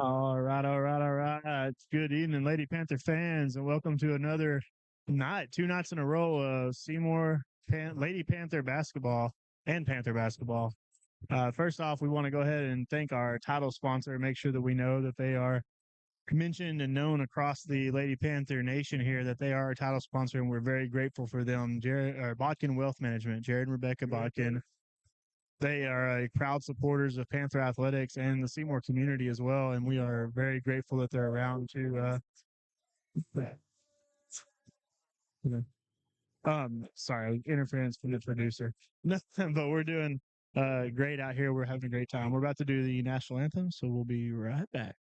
All right, all right, all right. Good evening, Lady Panther fans, and welcome to another night, 2 nights in a row of Lady Panther basketball and Panther basketball. First off, we want to go ahead and thank our title sponsor, make sure that we know that they are mentioned and known across the Lady Panther nation here, that they are our title sponsor, and we're very grateful for them. Botkin Wealth Management, Jared and Rebecca Botkin. They are proud supporters of Panther Athletics and the Seymour community as well, and we are very grateful that they're around to. Sorry, interference from the producer. Nothing, but we're doing great out here. We're having a great time. We're about to do the national anthem, so we'll be right back.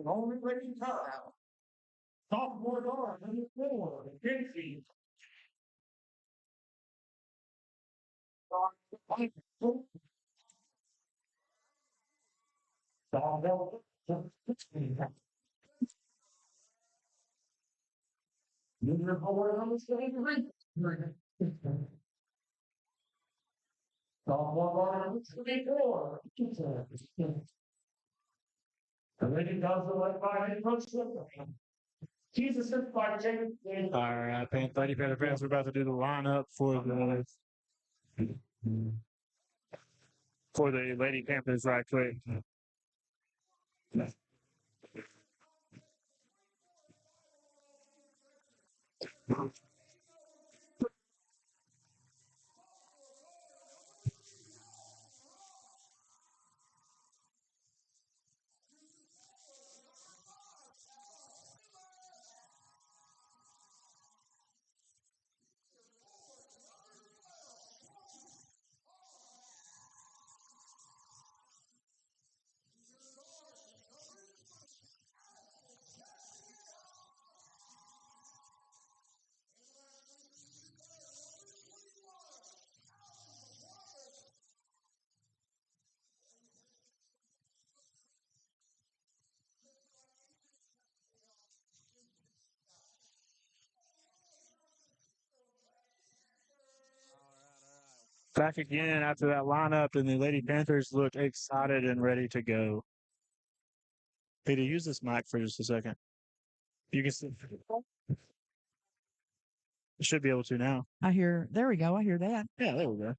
Olney Lady Cubs. Sophomore guard, number 4, Dixie. Junior forward number 23. Sophomore guard number 24. The Lady Cubs are led by head coach Jesus is by James. All right, Lady Panther fans, we're about to do the lineup for the Lady Panthers right quick. Back again after that lineup, and the Lady Panthers look excited and ready to go. Peter, use this mic for just a second. You can see. Should be able to now. There we go. I hear that. Yeah, there we go.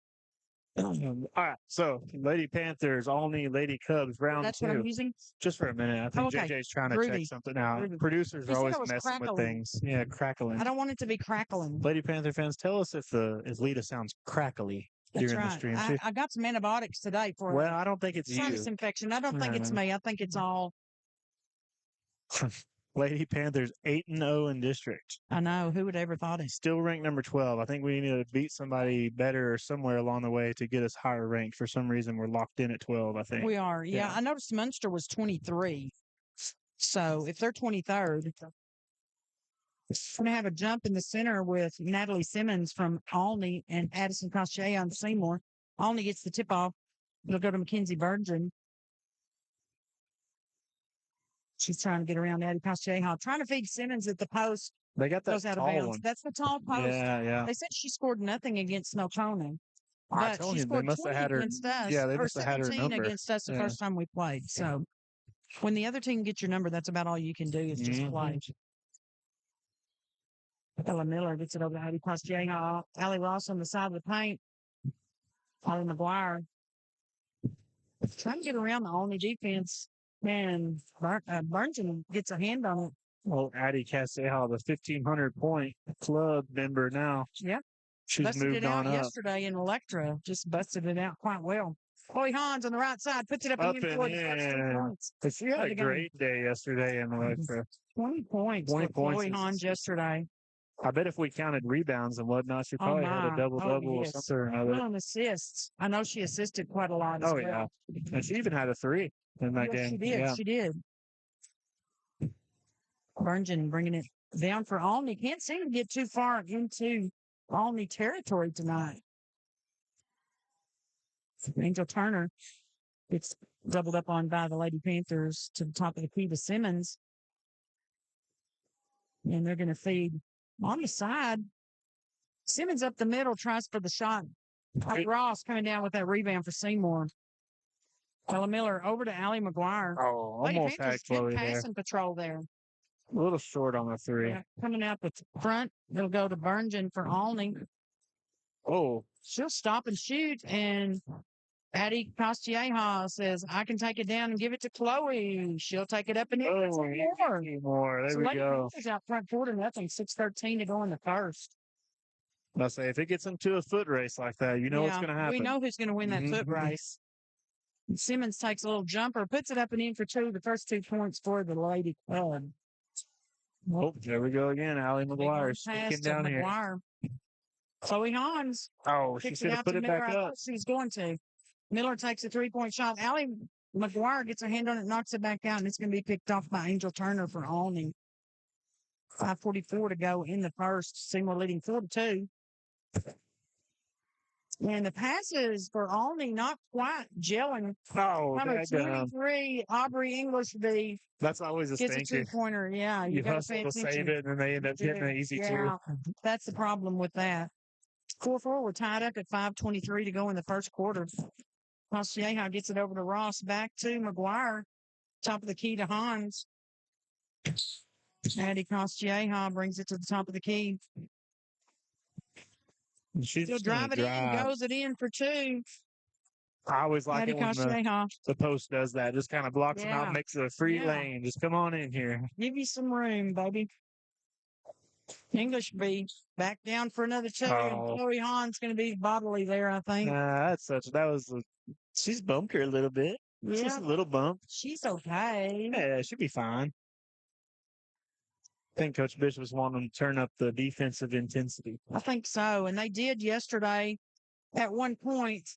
All right, so Lady Panthers, Olney Lady Cubs, round That's 2. what I'm using. Just for a minute. I think Okay. JJ's trying to check something out. Producers He are said always it was messing with crackling. things. Yeah, crackling. I don't want it to be crackling. Lady Panther fans, tell us if Lita sounds crackly That's during the right. stream. I got some antibiotics today for Well, I don't think it's sinus you. infection. I don't think it's me. I think it's all. Lady Panthers 8-0 in district. I know. Who would ever thought it? Still ranked number 12. I think we need to beat somebody better somewhere along the way to get us higher ranked. For some reason, we're locked in at 12, I think. We are. Yeah. I noticed Munster was 23. So if they're 23rd, we're going to have a jump in the center with Natalie Simmons from Olney and Addison Costier on Seymour. Olney gets the tip off. It'll go to Mackenzie Virgin. She's trying to get around Addie Costier Hall, trying to feed Simmons at the post. They got that goes out of tall bounds. one. That's the tall post. Yeah. They said she scored nothing against Snowcona, I but told she you, they scored must have 20 had her. against us, Yeah, they or must have had her 17 number. against us the first time we played. So when the other team gets your number, that's about all you can do is just play. Ella Miller gets it over to Heidi Costier. Allie Ross on the side of the paint. Ollie McGuire trying to get around the Olney defense. Man, Burnson gets a hand on it. Well, Addie Casteja, the 1,500-point club member now. Yeah. She's Busted moved it out on up. yesterday in Electra. Just busted it out quite well. Chloe Hans on the right side puts it up Up and in and for the first 2 in. points. She had a great day yesterday in Electra. 20 points 20 for points Chloe Hans yesterday. I bet if we counted rebounds and whatnot, she probably had a double-double or something or another. Well, and assists. I know she assisted quite a lot as well. Yeah. And she even had a 3 in that game. She did. She did. Burnson bringing it down for Olney. Can't seem to get too far into Olney territory tonight. Angel Turner gets doubled up on by the Lady Panthers to the top of the key to Simmons. And they're going to feed on the side. Simmons up the middle, tries for the shot. Ross coming down with that rebound for Seymour. Ella Miller over to Allie McGuire. Oh, Lady almost had Panthers Chloe good there. passing patrol there. A little short on the 3. Yeah, coming out the front, they'll go to Burnson for Olney. Oh. She'll stop and shoot, and Addie Costieja says, I can take it down and give it to Chloe. She'll take it up and more. There we go. Panthers out front 4-0, 6:13 to go in the first. Let's say if it gets into a foot race like that, you know what's going to happen. We know who's going to win that foot race. Simmons takes a little jumper, puts it up and in for 2, the first 2 points for the Lady Club. Oh, there we go again. Allie McGuire sneaking down here. Chloe Hans. Oh, she's going to put it back up. She's going to. Miller takes a 3-point shot. Allie McGuire gets a hand on it, knocks it back out, and it's going to be picked off by Angel Turner for Olney. 5:44 to go in the first. Seymour leading 4-2. And the passes for Olney not quite gelling. Oh, number 23, Aubrey English B. That's always a stinker. Gets a 2-pointer. Yeah, you hustle to save it, and they end up getting an easy 2. That's the problem with that. 4-4, we're tied up at 5:23 to go in the first quarter. Costieja gets it over to Ross, back to McGuire. Top of the key to Hans. Addie Costieja brings it to the top of the key. She'll drive it in, goes it in for 2. I always like it when the post does that. Just kind of blocks them out, makes it a free lane. Just come on in here. Give you some room, baby. English B back down for another 2. And Chloe Hahn's going to be bodily there, I think. She's bumped her a little bit. Yeah. Just a little bump. She's okay. Yeah, she'll be fine. I think Coach Bishop was wanting to turn up the defensive intensity. I think so. And they did yesterday at one point.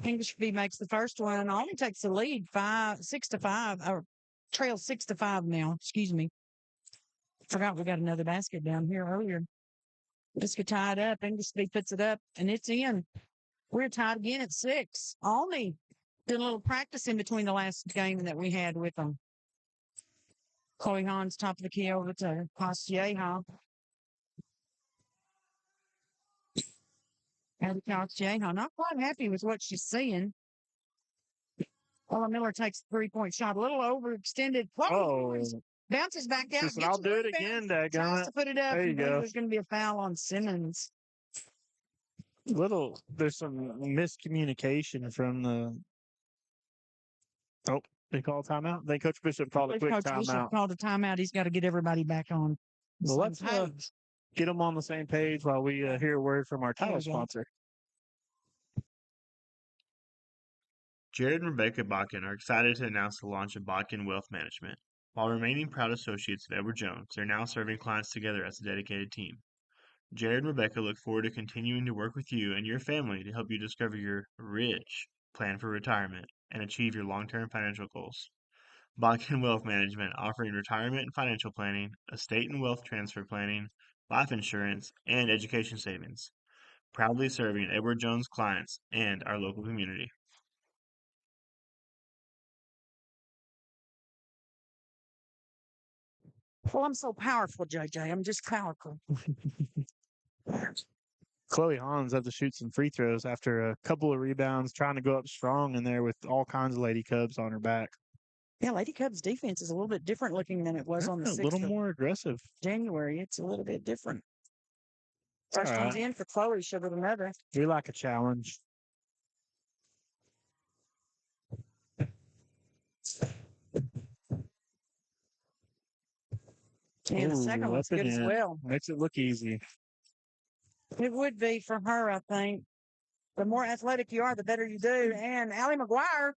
English B makes the first one and only takes the lead 6-5, or trails 6-5 now. Excuse me. Forgot we got another basket down here earlier. Biscuit tied up. English B puts it up and it's in. We're tied again at 6. Olney did a little practice in between the last game that we had with them. Chloe Hahn's top of the key over to Costieja. And Costieja not quite happy with what she's seeing. Ella Miller takes a 3-point shot, a little overextended. Bounces back out. Said, I'll do it again, tries to put it up. There you go. There's going to be a foul on Simmons. There's some miscommunication from the. Oh, they call a timeout? Then Coach Bishop called a quick timeout. Coach Bishop called a timeout. He's got to get everybody back on. Well, let's get them on the same page while we hear a word from our title sponsor. Jared and Rebecca Botkin are excited to announce the launch of Botkin Wealth Management. While remaining proud associates of Edward Jones, they're now serving clients together as a dedicated team. Jared and Rebecca look forward to continuing to work with you and your family to help you discover your rich plan for retirement and achieve your long-term financial goals. Botkin Wealth Management, offering retirement and financial planning, estate and wealth transfer planning, life insurance, and education savings. Proudly serving Edward Jones clients and our local community. Well, I'm so powerful, JJ. I'm just powerful. Chloe Hans had to shoot some free throws after a couple of rebounds, trying to go up strong in there with all kinds of Lady Cubs on her back. Yeah, Lady Cubs defense is a little bit different looking than it was on the 6th A little more aggressive. January. It's a little bit different. First All one's right. in for Chloe. She'll get another. We like a challenge. And the second one's good as well. Makes it look easy. It would be for her, I think. The more athletic you are, the better you do. And Allie McGuire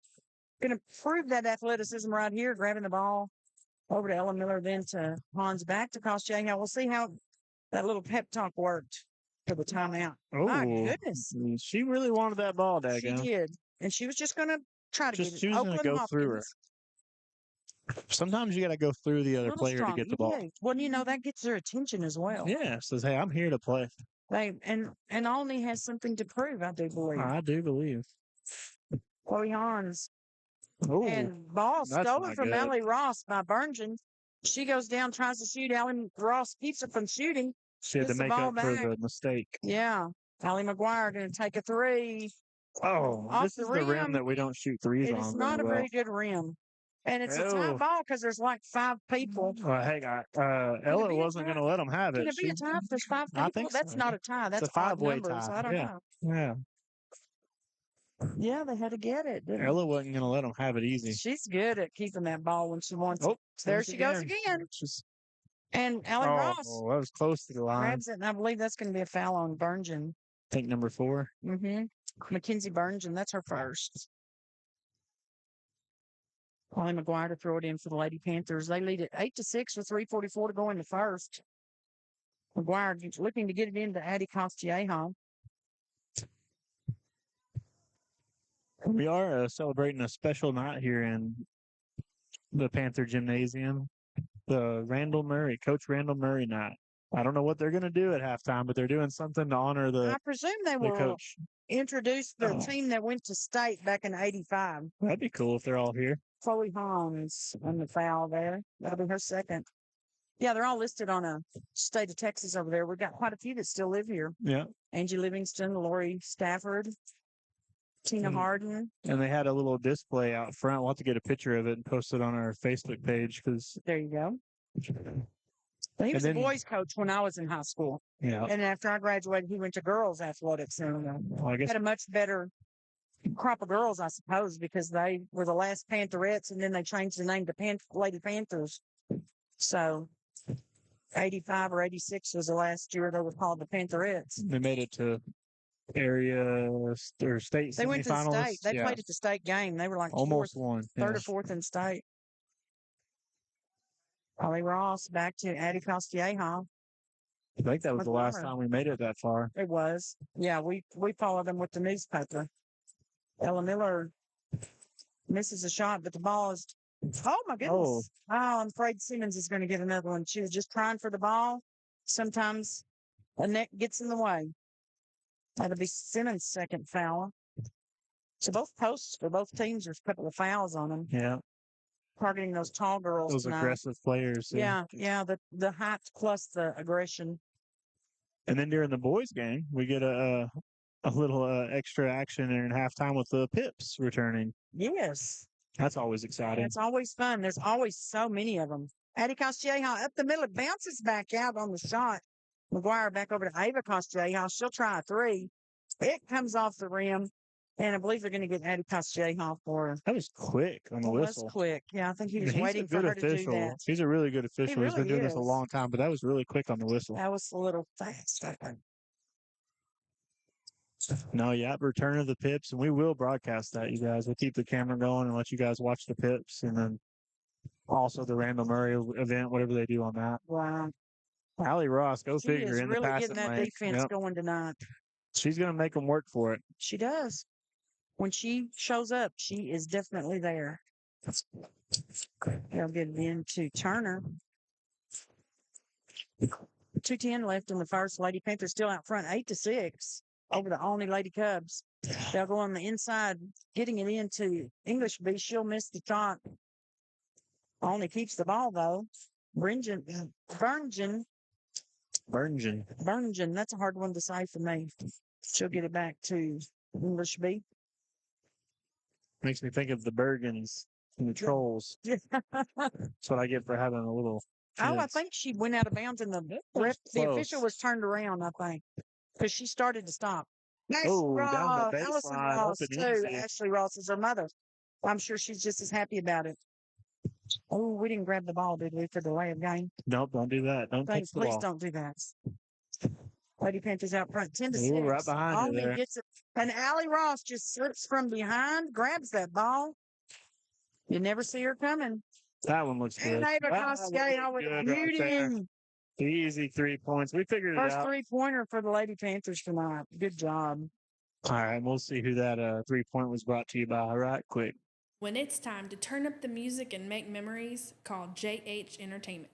going to prove that athleticism right here, grabbing the ball over to Ellen Miller, then to Hans, back to Kostianka. We'll see how that little pep talk worked for the timeout. Oh, my goodness. She really wanted that ball, She daggone. did. And she was just going to try to Just get it. choosing to Oakland go Hopkins, through her. Sometimes you got to go through the other player to get the ball. Yeah. Well, that gets their attention as well. Yeah, says, hey, I'm here to play. And Olney has something to prove, I do believe. I do believe. Chloe Hans. Oh, And ball stolen from Allie Ross by Burngeon. She goes down, tries to shoot. Allie Ross keeps her from shooting. She had to make up for the mistake. Yeah. Allie McGuire going to take a three. Oh, this is the rim that we don't shoot threes on. It is not a very good rim. And it's a tie ball because there's like 5 people. Well, hey, Ella wasn't going to let them have it. Can it be a tie if there's 5 people? I think That's so. not a tie. That's a 5-way tie. So I don't know. Yeah. Yeah, they had to get it. Ella wasn't going to let them have it easy. She's good at keeping that ball when she wants it. There she goes again. And Allie Ross. Oh, that was close to the line. Grabs it, and I believe that's going to be a foul on Burngeon. I think number 4. Mm-hmm. Mackenzie Burngeon, that's her first. Ollie McGuire to throw it in for the Lady Panthers. They lead it 8-6 with 3:44 to go in the first. McGuire looking to get it into Addie Costieja. We are celebrating a special night here in the Panther Gymnasium. The Coach Randall Murray night. I don't know what they're going to do at halftime, but they're doing something to honor I presume they will coach. Introduce the team that went to state back in '85. That'd be cool if they're all here. Chloe Hans on the foul there. That'll be her second. Yeah, they're all listed on a state of Texas over there. We've got quite a few that still live here. Yeah. Angie Livingston, Lori Stafford, Tina Harden. And they had a little display out front. We'll have to get a picture of it and post it on our Facebook page. There you go. He was a boys coach when I was in high school. Yeah. And after I graduated, he went to girls athletics and I guess had a much better crop of girls, I suppose, because they were the last Pantherettes, and then they changed the name to Lady Panthers. So 85 or 86 was the last year they were called the Pantherettes. They made it to area or state. They went to the state. They played at the state game. They were like almost won. Third or fourth in state. Ollie Ross back to Addie Costieja. I think that was the last time we made it that far. It was. Yeah, we followed them with the newspaper. Ella Miller misses a shot, but the ball is, oh my goodness. Oh, I'm afraid Simmons is going to get another one. She was just trying for the ball. Sometimes a neck gets in the way. That'll be Simmons' second foul. So both posts for both teams, there's a couple of fouls on them. Yeah. Targeting those tall girls. Those aggressive players. Yeah. The height plus the aggression. And then during the boys' game, we get a little extra action in halftime with the Pips returning. Yes. That's always exciting. It's always fun. There's always so many of them. Addie Costieja up the middle. It bounces back out on the shot. McGuire back over to Ava Costieja. She'll try a 3. It comes off the rim. And I believe they're going to get Addie Costieja for her. That was quick on the whistle. That was quick. Yeah, I think he was waiting for her to do that. He's a really good official. Really He's been doing this a long time, but that was really quick on the whistle. That was a little fast, I think. No, return of the Pips, and we will broadcast that, you guys. We'll keep the camera going and let you guys watch the Pips, and then also the Randall Murray event, whatever they do on that. Wow. Allie Ross, go figure, in the passing lane. She's really getting that defense going tonight. She's going to make them work for it. She does. When she shows up, she is definitely there. They'll get it into Turner. 2:10 left in the first. Lady Panthers still out front, 8-6 over the Olney Lady Cubs. They'll go on the inside, getting it into English B. She'll miss the shot. Olney keeps the ball, though. Berngen. That's a hard one to say for me. She'll get it back to English B. Makes me think of the Bergens and the Trolls. That's what I get for having a little. Oh, I think she went out of bounds and the official was turned around, I think, because she started to stop. Down the Allison baseline. Ross, too. Ashley Ross is her mother. I'm sure she's just as happy about it. Oh, we didn't grab the ball, did we, for the delay of game? Nope, don't do that. Don't take the Please ball. don't do that. Lady Panthers out front, 10-6. Ooh, right behind you there. Gets it. And Allie Ross just slips from behind, grabs that ball. You never see her coming. That one looks good. Ava Costello with beauty. Easy 3 points. We figured it out. First three-pointer for the Lady Panthers tonight. Good job. All right, we'll see who that 3-point was brought to you by right quick. When it's time to turn up the music and make memories, call JH Entertainment.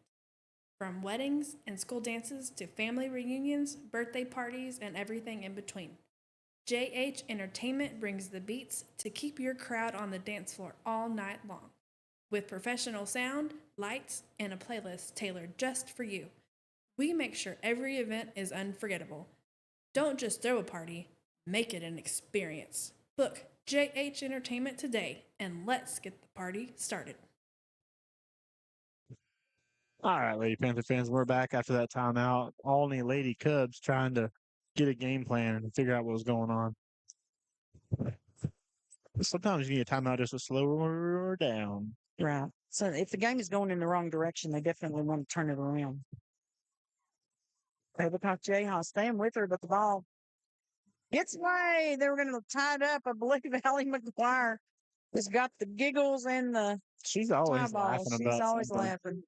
From weddings and school dances to family reunions, birthday parties, and everything in between. JH Entertainment brings the beats to keep your crowd on the dance floor all night long. With professional sound, lights, and a playlist tailored just for you. We make sure every event is unforgettable. Don't just throw a party, make it an experience. Book JH Entertainment today, and let's get the party started. All right, Lady Panther fans, we're back after that timeout. Olney Lady Cubs trying to get a game plan and figure out what was going on. Sometimes you need a timeout just to slow her down. Right. So if the game is going in the wrong direction, they definitely want to turn it around. Because Jayha staying with her, but the ball gets away. They were going to tie it up. I believe Allie McGuire has got the giggles and the She's always laughing about She's always something. laughing.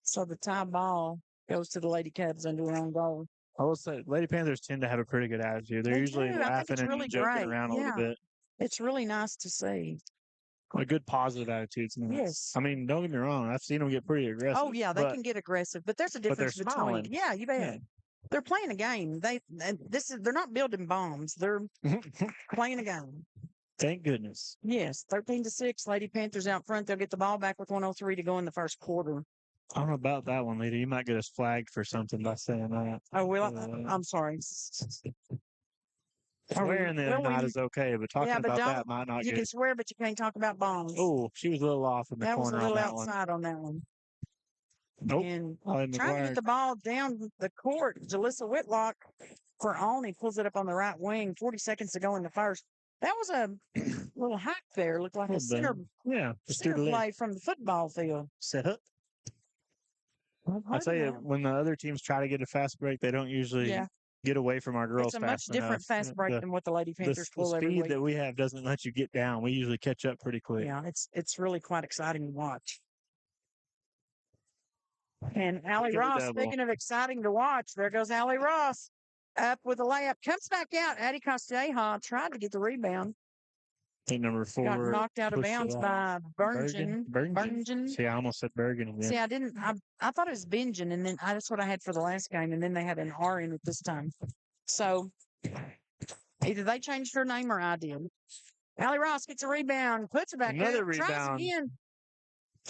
So the tie ball goes to the Lady Cubs under their own goal. I will say, Lady Panthers tend to have a pretty good attitude. They're usually laughing and really joking great. around a little bit. It's really nice to see. A good positive attitude. Yes. I mean, don't get me wrong. I've seen them get pretty aggressive. Oh, yeah, they can get aggressive, but there's a difference they're between. smiling. Yeah, you bet. Yeah. They're playing a game. They're not building bombs. They're playing a game. Thank goodness. Yes, 13-6. Lady Panthers out front. They'll get the ball back with 1:03 to go in the first quarter. I don't know about that one, Lita. You might get us flagged for something by saying that. Oh, well, I'm sorry. Swearing that not is okay, but talking about that might not You get. can swear, but you can't talk about bombs. Oh, she was a little off in the That was a corner little on that one. outside on that one. Nope. And Olney trying to McGuire. get the ball down the court. Jalissa Whitlock for Olney pulls it up on the right wing. 40 seconds to go in the first. That was a little hack there. Looked like a center play from the football field. Set up. I tell you, when the other teams try to get a fast break, they don't usually get away from our girls. It's a much different fast break than what the Lady Panthers pull every week. The speed that we have doesn't let you get down. We usually catch up pretty quick. Yeah, it's really quite exciting to watch. And Allie Ross, speaking of exciting to watch, there goes Allie Ross up with a layup. Comes back out. Addie Costello tried to get the rebound. I think number 4 got knocked out of bounds by Bergen. See, I almost said Bergen again. See, I didn't. I thought it was Benjen, and then that's what I had for the last game, and then they had an R in it this time. So either they changed her name or I did. Allie Ross gets a rebound, puts it back Another up, rebound. tries again,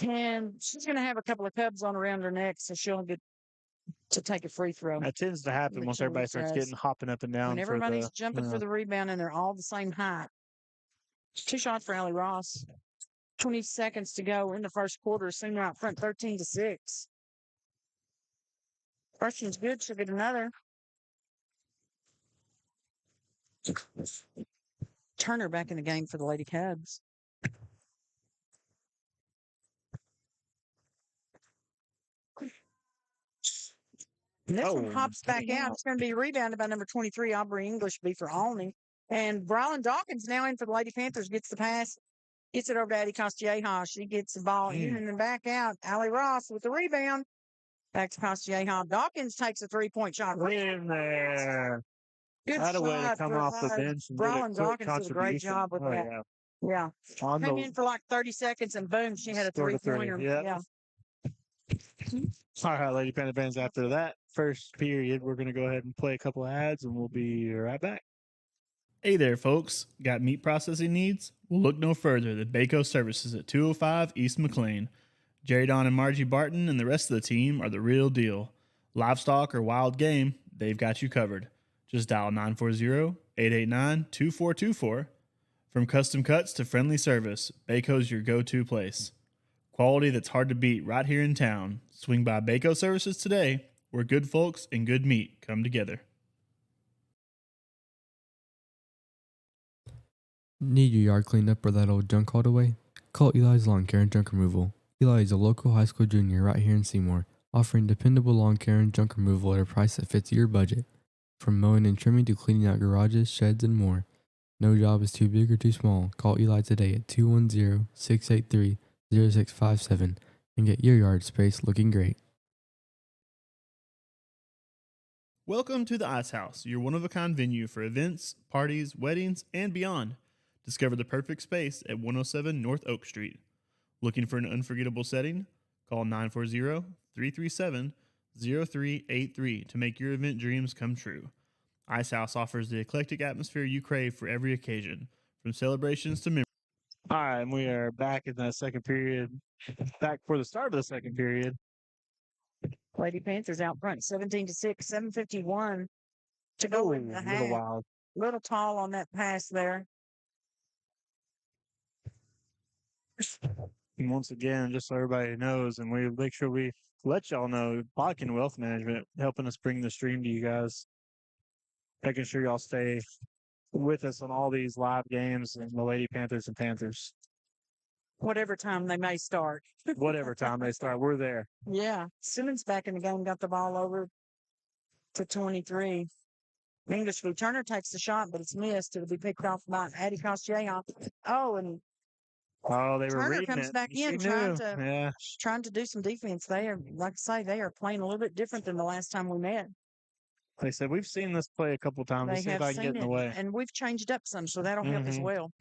and she's going to have a couple of Cubs on around her neck, so she'll get to take a free throw. That tends to happen once everybody starts hopping up and down. When everybody's jumping for the rebound and they're all the same height. 2 shots for Allie Ross. 20 seconds to go in the first quarter. Seymour out front, 13-6. First one's good. She'll get another. Turner back in the game for the Lady Cubs. And this one pops back out. It's going to be rebounded by number 23, Aubrey Englishby for Olney. And Brylan Dawkins now in for the Lady Panthers. Gets the pass. Gets it over to Addie Costello. She gets the ball in and then back out. Allie Ross with the rebound. Back to Costello. Dawkins takes a 3-point shot. In there. Good Had a way to shot come off the bench. Brylan Dawkins did a great job with that. Yeah. Came in for like 30 seconds and boom, she had a 3-pointer. Yeah. All right, Lady Panther fans, after that first period, we're going to go ahead and play a couple of ads and we'll be right back. Hey there, folks. Got meat processing needs? Well, look no further than Baco Services at 205 East McLean. Jerry Don and Margie Barton and the rest of the team are the real deal. Livestock or wild game, they've got you covered. Just dial 940-889-2424. From custom cuts to friendly service, Baco's your go-to place. Quality that's hard to beat right here in town. Swing by Baco Services today, where good folks and good meat come together. Need your yard cleaned up or that old junk hauled away? Call Eli's Lawn Care and Junk Removal. Eli is a local high school junior right here in Seymour, offering dependable lawn care and junk removal at a price that fits your budget. From mowing and trimming to cleaning out garages, sheds, and more. No job is too big or too small. Call Eli today at 210-683-0657 and get your yard space looking great. Welcome to the Ice House, your one-of-a-kind venue for events, parties, weddings, and beyond. Discover the perfect space at 107 North Oak Street. Looking for an unforgettable setting? Call 940-337-0383 to make your event dreams come true. Ice House offers the eclectic atmosphere you crave for every occasion, from celebrations to memories. All right, and we are back in the second period, back for the start of the second period. Lady Panthers out front, 17-6, 7:51 to go in the A half. little wild. Little tall on that pass there. And once again, just so everybody knows, and we make sure we let y'all know, Bodkin Wealth Management helping us bring the stream to you guys, making sure y'all stay with us on all these live games and the Lady Panthers and Panthers. Whatever time they may start. Whatever time they start, we're there. Yeah. Simmons back in the game, got the ball over to 23. Englishville Turner takes the shot, but it's missed. It'll be picked off by Addie Costier. Oh, and Oh, they were Turner reading comes it. back She in knew. Yeah. trying to do some defense. They are, like I say, they are playing a little bit different than the last time we met. They said, we've seen this play a couple times. Let's They see if have I can get seen in the it, way. and we've changed up some, so that'll help as Mhm. well.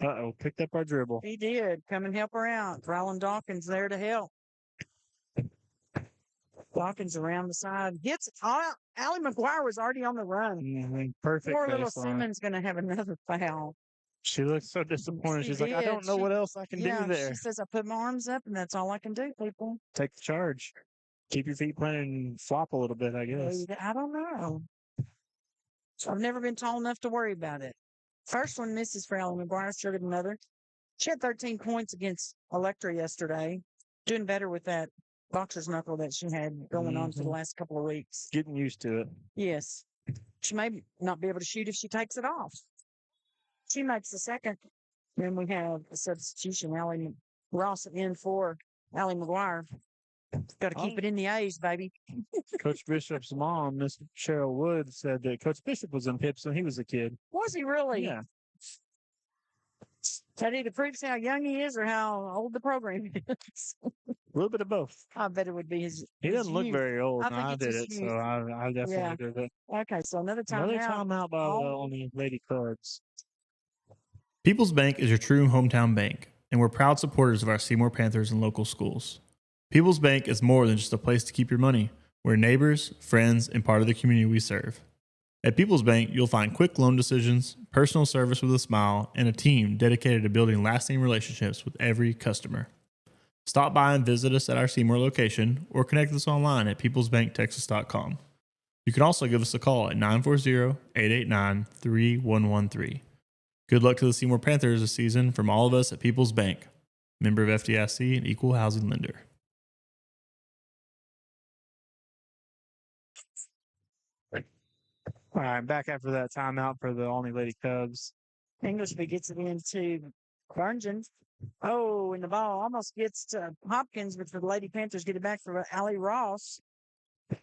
Uh-oh, picked up our dribble. He did. Come and help her out. Rylan Dawkins there to help. Dawkins around the side. Hits it. Allie McGuire was already on the run. Perfect Poor little baseline. Simmons going to have another foul. She looked so disappointed. She She's like, I did. don't know what else I can do there. She says, I put my arms up, and that's all I can do, people. Take the charge. Keep your feet planted and flop a little bit, I guess. I don't know. I've never been tall enough to worry about it. First one misses for Allie McGuire. She'll get another. She had 13 points against Electra yesterday. Doing better with that boxer's knuckle that she had going on for the last couple of weeks. Getting used to it. Yes. She may not be able to shoot if she takes it off. She makes the second. Then we have a substitution. Allie Ross in for Allie McGuire. Got to keep it in the A's, baby. Coach Bishop's mom, Miss Cheryl Wood, said that Coach Bishop was in Pips when he was a kid. Was he really? Yeah. That either proves how young he is or how old the program is. A little bit of both. I bet it would be his. He doesn't look youth. very old. I and think I it's did his it, so youth. I definitely Yeah. did it. Okay, so another Another timeout. timeout by the Olney Lady Cubs. People's Bank is your true hometown bank, and we're proud supporters of our Seymour Panthers and local schools. People's Bank is more than just a place to keep your money. We're neighbors, friends, and part of the community we serve. At People's Bank, you'll find quick loan decisions, personal service with a smile, and a team dedicated to building lasting relationships with every customer. Stop by and visit us at our Seymour location or connect with us online at peoplesbanktexas.com. You can also give us a call at 940-889-3113. Good luck to the Seymour Panthers this season from all of us at People's Bank, member of FDIC and equal housing lender. All right, back after that timeout for the Olney Lady Cubs. Englishby gets it into Burngeon. Oh, and the ball almost gets to Hopkins, but the Lady Panthers get it back for Allie Ross. I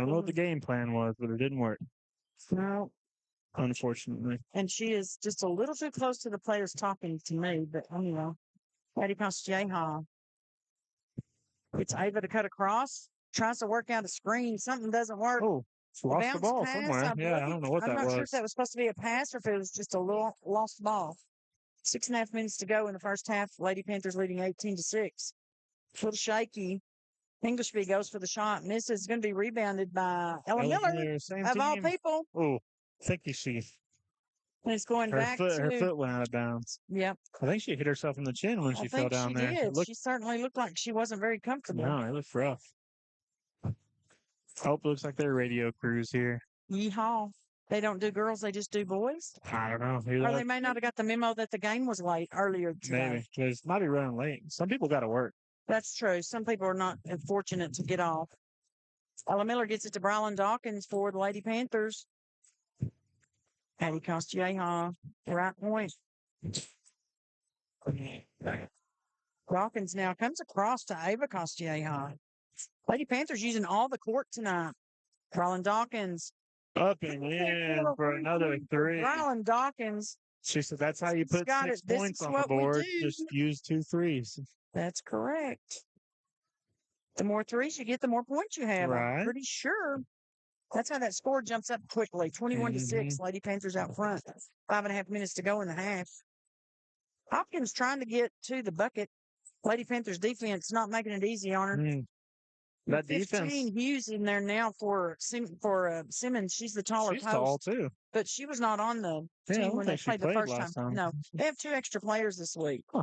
don't know what the game plan was, but it didn't work, No, unfortunately. and she is just a little too close to the players talking to me, but anyway. Addie Costier. It's Ava to cut across. Tries to work out a screen. Something doesn't work. Oh, lost the Bounce ball pass, somewhere. I Yeah, I don't know what I'm that not was. sure if that was supposed to be a pass or if it was just a little lost ball. 6.5 minutes to go in the first half. Lady Panthers leading 18-6. A little shaky. Englishby goes for the shot. Misses. Going to be rebounded by Ella Miller, Same of all team. people. Oh, thank you, Chief. And it's going back to. Her foot went out of bounds. Yep. I think she hit herself in the chin when she fell down there. She did. She certainly looked like she wasn't very comfortable. No, it looked rough. Oh, looks like they're radio crews here. Yeehaw. They don't do girls, they just do boys? I don't know. Or they may not have got the memo that the game was late earlier today. Maybe. Because might be running late. Some people got to work. That's true. Some people are not fortunate to get off. Ella Miller gets it to Brylan Dawkins for the Lady Panthers. Patty Costieha, right point. Dawkins now comes across to Ava Costieha. Lady Panthers using all the court tonight. Brylan Dawkins. Up and in for another 3. Brylan Dawkins. She said that's how you put 6 points on the board. Just use 2 threes. That's correct. The more threes you get, the more points you have. Right. I'm pretty sure. That's how that score jumps up quickly. 21-6. Lady Panthers out front. 5.5 minutes to go in the half. Hopkins trying to get to the bucket. Lady Panthers defense not making it easy on her. That 15 defense. Hughes in there now for Simmons. She's the taller She's post. tall too. But she was not on the team when they played the first time. No, they have 2 extra players this week. Huh.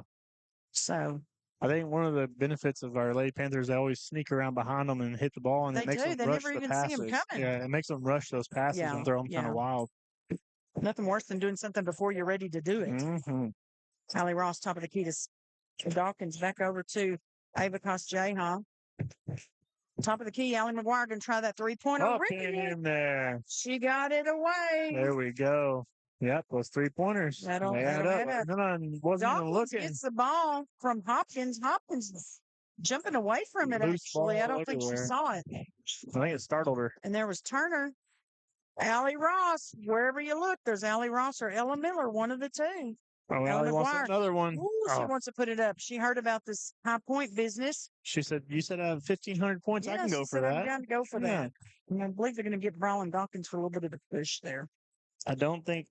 So I think one of the benefits of our Lady Panthers, they always sneak around behind them and hit the ball, and it makes them rush the passes. See them coming. Yeah, it makes them rush those passes and throw them kind of wild. Nothing worse than doing something before you're ready to do it. Allie Ross, top of the key to Dawkins, back over to Ava Costieha. Top of the key, Allie McGuire going to try that 3-pointer. Up in there. She got it away. There we go. Yep, those 3-pointers. That'll add up. Wasn't even Dawkins looking. gets the ball from Hopkins. Hopkins jumping away from it, Loose actually. I don't think she everywhere. saw it. I think it startled her. And there was Turner. Allie Ross. Wherever you look, there's Allie Ross or Ella Miller, one of the two. Oh, Ella Allie wants McGuire. another one. Ooh, she wants to put it up. She heard about this high point business. She said, "You said I have 1,500 points. I can go for that." I'm down to go for that. And I believe they're going to give Brylan Dawkins for a little bit of a push there. I don't think.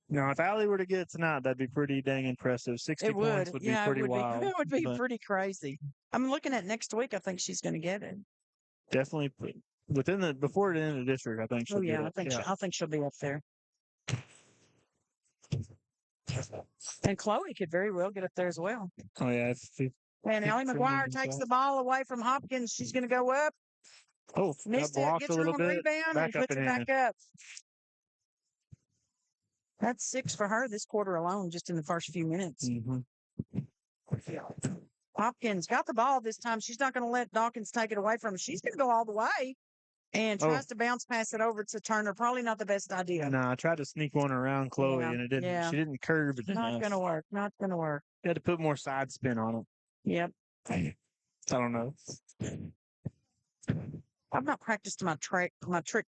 No, if Allie were to get it tonight, that'd be pretty dang impressive. 60 points would be pretty wild. It would be pretty crazy. I'm looking at next week. I think she's going to get it. Definitely before the end of the district. I think she'll get it. I think she'll be up there. And Chloe could very well get up there as well. Oh yeah. And Allie McGuire takes the ball away from Hopkins. She's going to go up. Oh, missed it. Gets her on rebound and puts it back up. That's 6 for her this quarter alone, just in the first few minutes. Hopkins got the ball this time. She's not going to let Dawkins take it away from her. She's going to go all the way and tries to bounce pass it over to Turner. Probably not the best idea. No, I tried to sneak one around Chloe, and it didn't. Yeah. She didn't curve it enough. Not going to work. Not going to work. You had to put more side spin on it. Yep. I don't know. I've not practiced my trick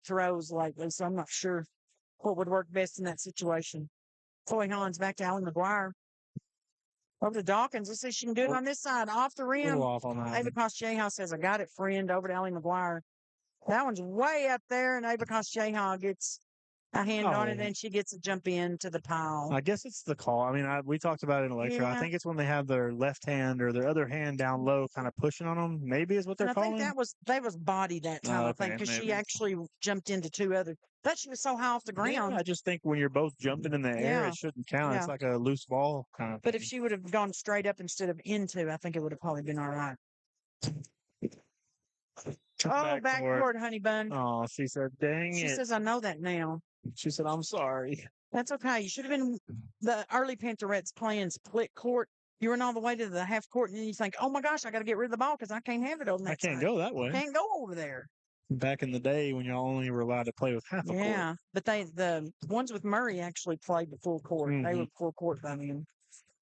throws lately, so I'm not sure what would work best in that situation. Chloe Hans back to Allie McGuire. Over to Dawkins. Let's see if she can do it on this side. Off the rim. Ava Costieha says, "I got it, friend." Over to Allie McGuire. That one's way up there, and Ava Costieha gets a hand on it, and she gets a jump in to the pile. I guess it's the call. I mean, we talked about it in lecture. I think it's when they have their left hand or their other hand down low, kind of pushing on them. Maybe is what they're calling. I think they was body that time. I think because she actually jumped into 2 other. But she was so high off the ground. Yeah, I just think when you're both jumping in the air, it shouldn't count. It's like a loose ball kind of. But if she would have gone straight up instead of into, I think it would have probably been all right. Backboard, honey bun. Oh, she said, "Dang it." She says, "I know that now." She said, "I'm sorry." That's okay. You should have been the early Pantherettes playing split court. You run all the way to the half court, and then you think, "Oh my gosh, I got to get rid of the ball because I can't have it on that I can't side. go that way. Can't go over there." Back in the day when y'all only were allowed to play with half a court. Yeah, but the ones with Murray actually played the full court. They were full court by then.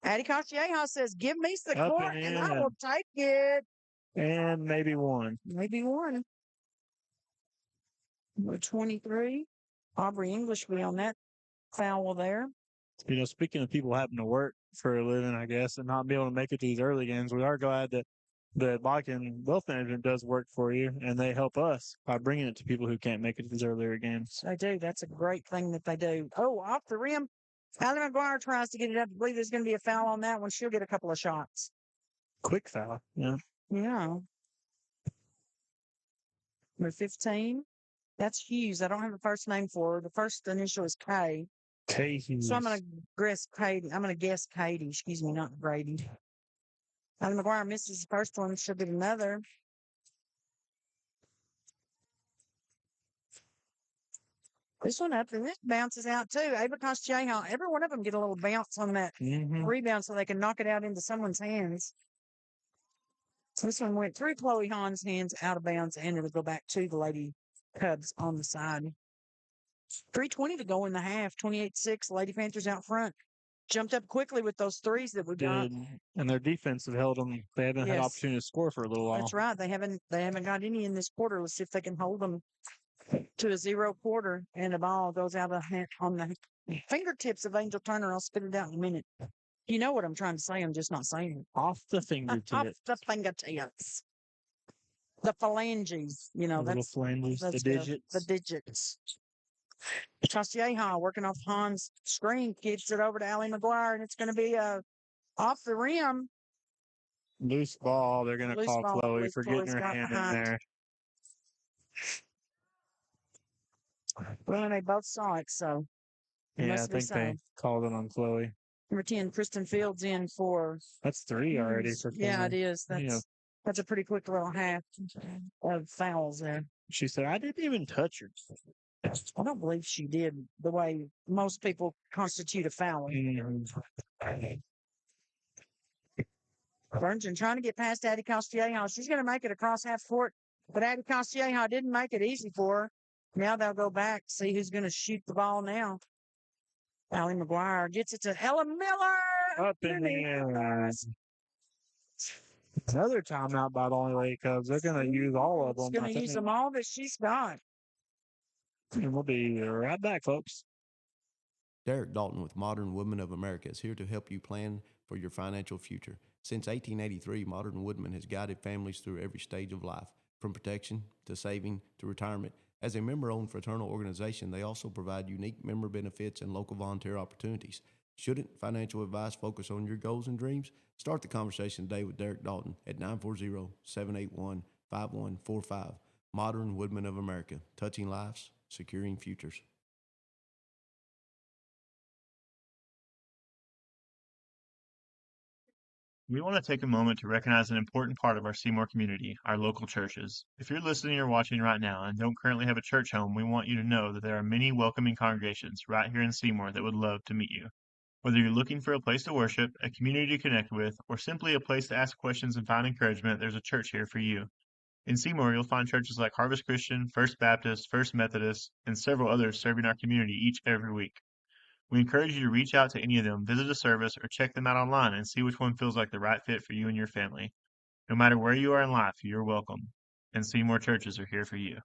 Addie Costieha says, "Give me the court, and I will take it." And maybe one. Maybe one. Number 23. Aubrey English will be on that foul there. You know, speaking of people having to work for a living, I guess, and not be able to make it to these early games, we are glad that the Bakken Wealth Management does work for you, and they help us by bringing it to people who can't make it to these earlier games. They do. That's a great thing that they do. Oh, off the rim. Allie McGuire tries to get it up. I believe there's going to be a foul on that one. She'll get a couple of shots. Quick foul. Yeah. Yeah. Number 15. That's Hughes. I don't have a first name for her. The first initial is K. Katie. So I'm going to guess Katie. I'm going to guess Katie. Excuse me, not Grady. Allie McGuire misses the first one. She'll get another. This one up, and this bounces out too. Ava Costiaha, every one of them get a little bounce on that rebound so they can knock it out into someone's hands. So this one went through Chloe Hahn's hands out of bounds, and it'll go back to the Lady Cubs on the side. 3:20 to go in the half. 28-6. Lady Panthers out front. Jumped up quickly with those threes that we got. And their defense have held them. They haven't had opportunity to score for a little while. That's right. They haven't got any in this quarter. Let's see if they can hold them to a 0 quarter, and the ball goes out of on the fingertips of Angel Turner. I'll spit it out in a minute. You know what I'm trying to say. I'm just not saying it. Off the fingertips. Off the fingertips. The phalanges. You know, the little flanges, the digits. The digits. Costiaha working off Hahn's screen, kicks it over to Allie McGuire, and it's going to be off the rim. Loose ball. They're going to call Chloe for getting her hand in there. Well, and they both saw it, so. Yeah, I think they called it on Chloe. Number 10, Kristen Fields in for. That's 3 already for Chloe. Yeah, it is. That's a pretty quick little half of fouls there. She said, I didn't even touch her. I don't believe she did the way most people constitute a foul. Virgin trying to get past Addie Costiaha. She's going to make it across half court, but Addie Costiaha didn't make it easy for her. Now they'll go back, see who's going to shoot the ball now. Allie McGuire gets it to Ella Miller. Up in the air. Another timeout by the Olney Lady Cubs. They're going to use all of them. She's going to use them all that she's got. And we'll be right back, folks. Derek Dalton with Modern Woodmen of America is here to help you plan for your financial future. Since 1883, Modern Woodmen has guided families through every stage of life, from protection to saving to retirement. As a member-owned fraternal organization, they also provide unique member benefits and local volunteer opportunities. Shouldn't financial advice focus on your goals and dreams? Start the conversation today with Derek Dalton at 940-781-5145. Modern Woodmen of America, touching lives, securing futures. We want to take a moment to recognize an important part of our Seymour community, our local churches. If you're listening or watching right now and don't currently have a church home, we want you to know that there are many welcoming congregations right here in Seymour that would love to meet you. Whether you're looking for a place to worship, a community to connect with, or simply a place to ask questions and find encouragement, there's a church here for you. In Seymour, you'll find churches like Harvest Christian, First Baptist, First Methodist, and several others serving our community each and every week. We encourage you to reach out to any of them, visit a service, or check them out online and see which one feels like the right fit for you and your family. No matter where you are in life, you're welcome. And Seymour churches are here for you.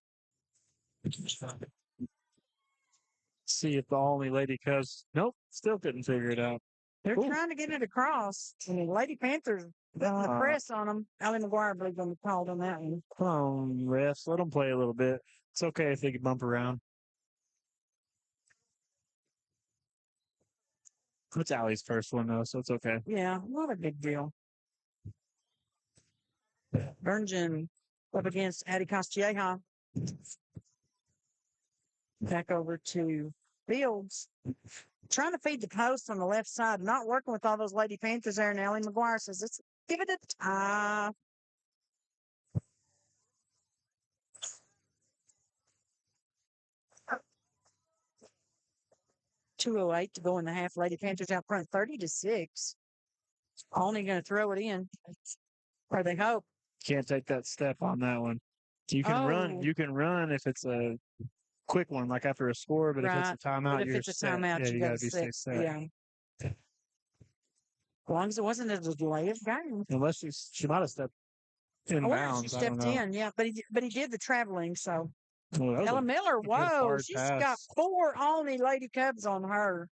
See if the Olney Lady Cubs. Nope, still couldn't figure it out. They're trying to get it across. And the Lady Panthers press on them. Allie McGuire, I believe, going to be called on that one. Come on, refs. Let them play a little bit. It's okay if they can bump around. It's Allie's first one, though, so it's okay. Yeah, not a big deal. Virgin up against Addie Costiaha. Back over to Fields. Trying to feed the post on the left side, not working with all those Lady Panthers there. And Allie McGuire says, let's give it a tie. .208 to go in the half. Lady Panthers out front 30-6. Only going to throw it in. Or they hope. Can't take that step on that one. You can run. You can run if it's a quick one, like after a score. But if it's a timeout, you're set. You got to be set. Yeah. As long as it wasn't a delay of game. Unless she might have stepped in bounds. She stepped in, yeah. But he did the traveling, so. Well, Ella Miller, whoa, she's got 4 Olney Lady Cubs on her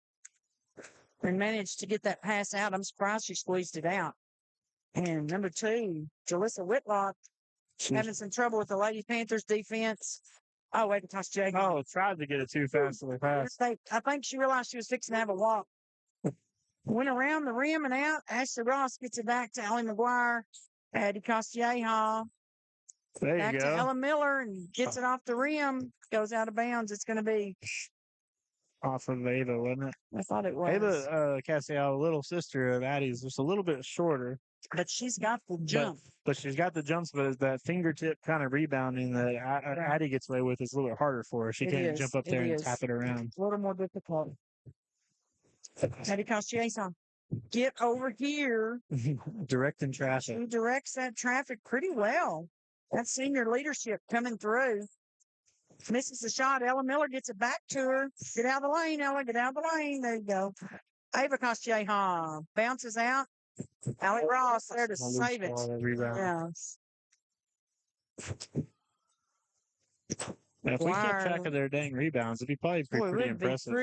and managed to get that pass out. I'm surprised she squeezed it out. And number 2, Jalissa Whitlock, having some trouble with the Lady Panthers defense. Oh, wait, toss Jay. Oh, tried to get it too fast on the pass. I think she realized she was fixing to have a walk. Went around the rim and out. Ashley Ross gets it back to Allie McGuire. Addie Costiaha. There back you go. to Ella Miller and gets it off the rim. Goes out of bounds. It's going to be off of Ava, wasn't it? I thought it was. Ava Cassiel, little sister of Addie's, just a little bit shorter. But she's got the jump. But she's got the jumps, but it's that fingertip kind of rebounding that Addie gets away with is a little bit harder for her. She can't jump up there and tap it around. A little more difficult. Eddie Costiesa, get over here. Directing traffic. She directs that traffic pretty well. That senior leadership coming through. Misses the shot. Ella Miller gets it back to her. Get out of the lane, Ella. Get out of the lane. There you go. Ava Costiesa bounces out. Allie Ross there to save it. Yeah. Now, if we kept track of their dang rebounds, it'd be probably pretty impressive.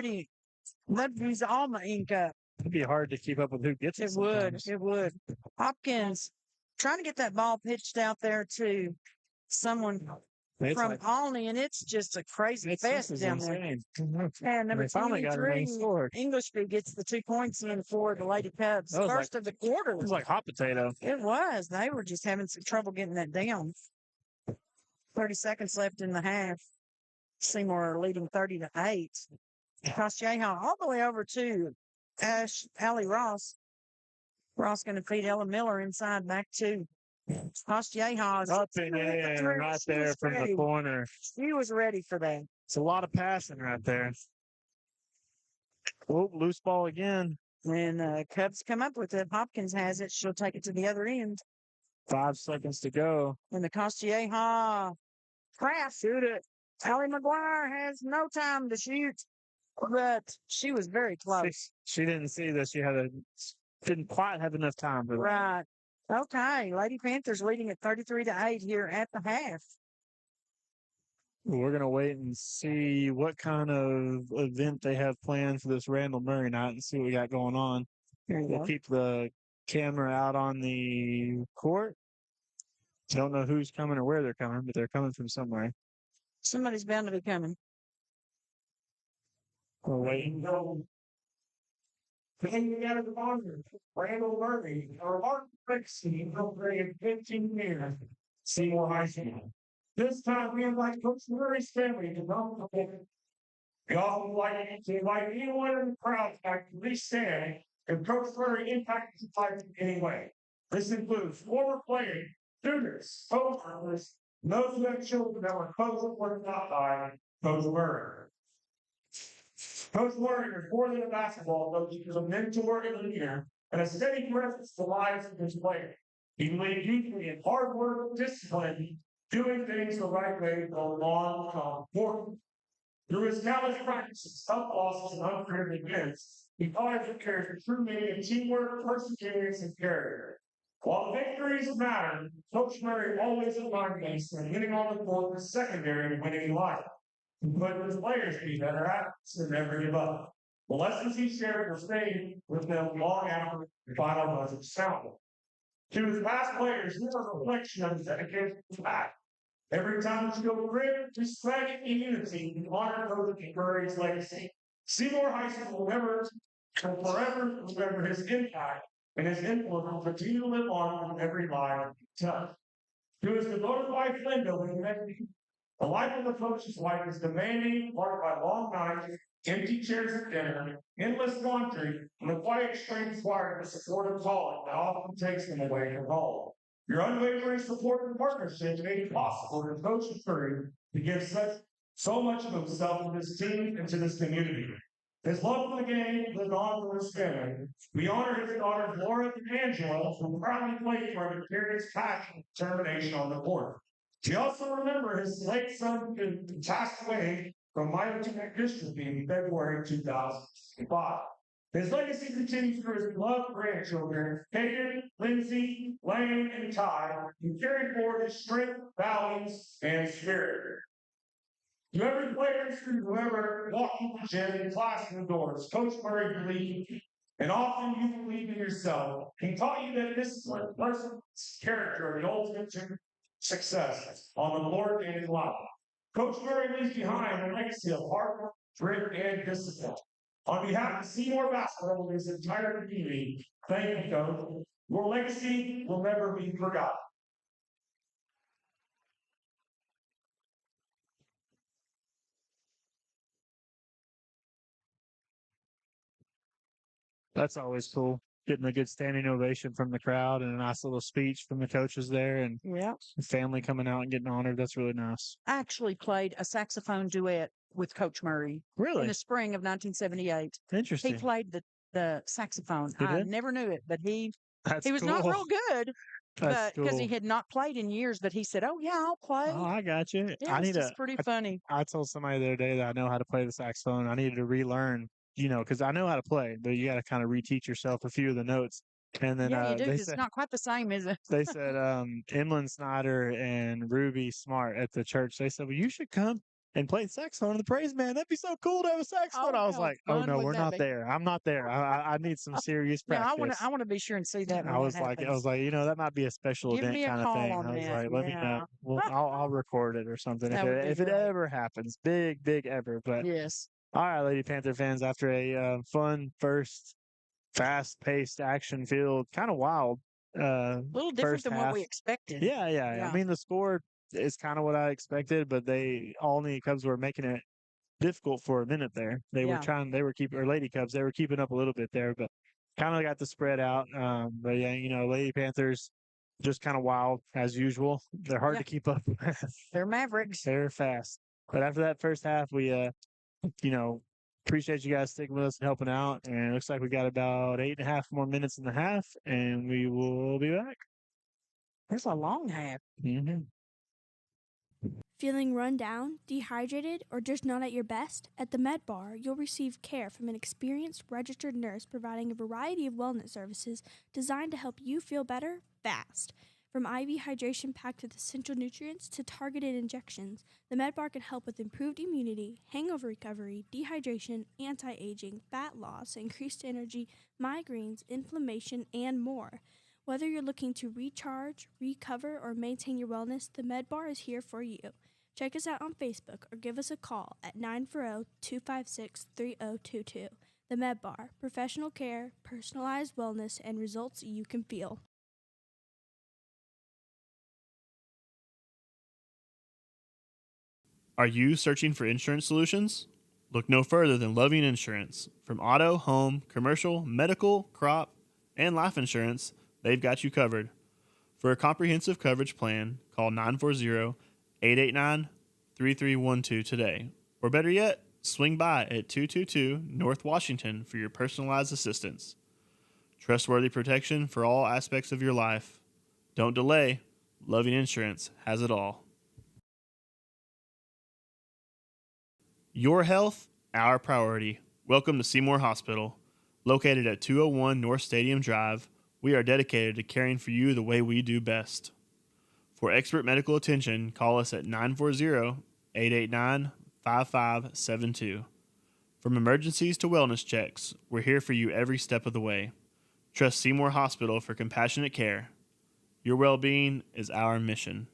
That'd use all my ink up. It'd be hard to keep up with who gets it. It would. Hopkins trying to get that ball pitched out there to someone from Olney, and it's just a crazy fest down there. And number 23, Englishby gets the 2 points in for the Lady Cubs. First of the quarter. It was like hot potato. It was. They were just having some trouble getting that down. 30 seconds left in the half. Seymour leading 30-8. Costiesa all the way over to Allie Ross. Ross going to feed Ella Miller inside back to Costiesa. Up and in, right there from the corner. She was ready for that. It's a lot of passing right there. Oh, loose ball again. And Cubs come up with it. Hopkins has it. She'll take it to the other end. 5 seconds to go. And the Costiesa craft. Shoot it. Allie McGuire has no time to shoot, but she was very close. She didn't see that she didn't quite have enough time for that. Right. Okay. Lady Panthers leading at 33-8 here at the half. We're going to wait and see what kind of event they have planned for this Randall Murray night and see what we got going on. We'll keep the camera out on the court. Don't know who's coming or where they're coming, but they're coming from somewhere. Somebody's bound to be coming. We're waiting. Hanging out of the bonder, Randall Murray, our art scene over in 15 years, Seymour High School. This time we invite Coach Murray's family to come to the We also would like to invite anyone in the crowd back to please stand if Coach Murray impacted the fight in any way. This includes former players, students, co-workers, and those who have children that were coached or not by Coach Murray. Coach Murray is more than a basketball coach. He was a mentor and leader and a steady presence to the lives of his players. He believed deeply in hard work, discipline, doing things the right way for a long term. Through his countless practices, tough losses, and unforgiving wins, he taught his players the true meaning of teamwork, perseverance, and character. While the victories matter, Coach Murray always reminded us that winning on the court was secondary to winning in life. He put his players to be better athletes and never give up. The lessons he shared will stay with them long after the final buzzer sounded. To his past players, this is a reflection of his dedication to back. Every time you show grit, respect, and unity, you honor Coach Murray's legacy. Seymour High School will forever remember his impact, and his influence will continue to live on in every life he touched. To his devoted wife, Linda, the life of the coach's wife is demanding, marked by long nights, empty chairs at dinner, endless laundry, and the quiet strength required to support a calling that often takes them away from home. Your unwavering support and partnership made it possible for Coach Murray to give so much of himself to this team and to this community. His love for the game lived on for his family. We honor his daughters, Laura and Angela, who proudly played for him and carried his passion and determination on the court. We also remember his late son who passed away from myotonic dystrophy in February 2005. His legacy continues through his beloved grandchildren, Hayden, Lindsay, Lane, and Ty, who carried forward his strength, values, and spirit. To every player and student who ever walked in the gym, class, and doors, Coach Murray believed, and often you believe in yourself. He taught you that discipline, personal character, and the ultimate success on the court and in life. Coach Murray leaves behind a legacy of hard work, grit, and discipline. On behalf of Seymour basketball and his entire community, thank you, Coach. Your legacy will never be forgotten. That's always cool. Getting a good standing ovation from the crowd and a nice little speech from the coaches there and Yeah. family coming out and getting honored. That's really nice. I actually played a saxophone duet with Coach Murray in Really? the spring of 1978. He Interesting. played the saxophone. He I did? never knew it, but he That's was cool. not real good, That's but because he cool. had not played in years. But he said, "Oh yeah, I'll play." Oh, I got you. Yeah, I it's need just to. pretty funny. I told somebody the other day that I know how to play the saxophone. I needed to relearn, because I know how to play, but you got to kind of reteach yourself a few of the notes. And then Yeah, you do. they 'Cause it's not quite the same, is it? they said Emlyn Snyder and Ruby Smart at the church. They said, "Well, you should come and play saxophone in the praise man. That'd be so cool to have a saxophone." Oh, I was how like, "Oh fun no, would we're that not be? there. I'm not there. I need some serious Yeah, practice." I want to be sure and see that when I that was like, happens. that might be a special Give event me a kind of call thing. on I was that. like, let me know. Yeah, Well, I'll record it or something that would be if it great. ever happens. Big ever. But Yes. all right, Lady Panther fans, after a fun first, fast-paced, action-filled, kind of wild A little different first than half. what we expected. Yeah. I Yeah. mean, the score is kind of what I expected, but Olney Cubs were making it difficult for a minute there. They were keeping, or Lady Cubs, they were keeping up a little bit there, but kind of got the spread out. But yeah, Lady Panthers just kind of wild as usual. They're hard to keep up with. They're Mavericks. They're fast. But after that first half, we, appreciate you guys sticking with us and helping out. And it looks like we got about 8.5 more minutes in the half, and we will be back. There's a long half. Mm-hmm. Feeling run down, dehydrated, or just not at your best? At the Med Bar, you'll receive care from an experienced registered nurse providing a variety of wellness services designed to help you feel better fast. From IV hydration packed with essential nutrients to targeted injections, the Med Bar can help with improved immunity, hangover recovery, dehydration, anti-aging, fat loss, increased energy, migraines, inflammation, and more. Whether you're looking to recharge, recover, or maintain your wellness, the Med Bar is here for you. Check us out on Facebook or give us a call at 940-256-3022. The Med Bar, professional care, personalized wellness, and results you can feel. Are you searching for insurance solutions? Look no further than Loving Insurance. From auto, home, commercial, medical, crop, and life insurance, they've got you covered. For a comprehensive coverage plan, call 940-889-3312 today. Or better yet, swing by at 222 North Washington for your personalized assistance. Trustworthy protection for all aspects of your life. Don't delay. Loving Insurance has it all. Your health, our priority. Welcome to Seymour Hospital. Located at 201 North Stadium Drive, we are dedicated to caring for you the way we do best. For expert medical attention, call us at 940-889-5572. From emergencies to wellness checks, we're here for you every step of the way. Trust Seymour Hospital for compassionate care. Your well-being is our mission.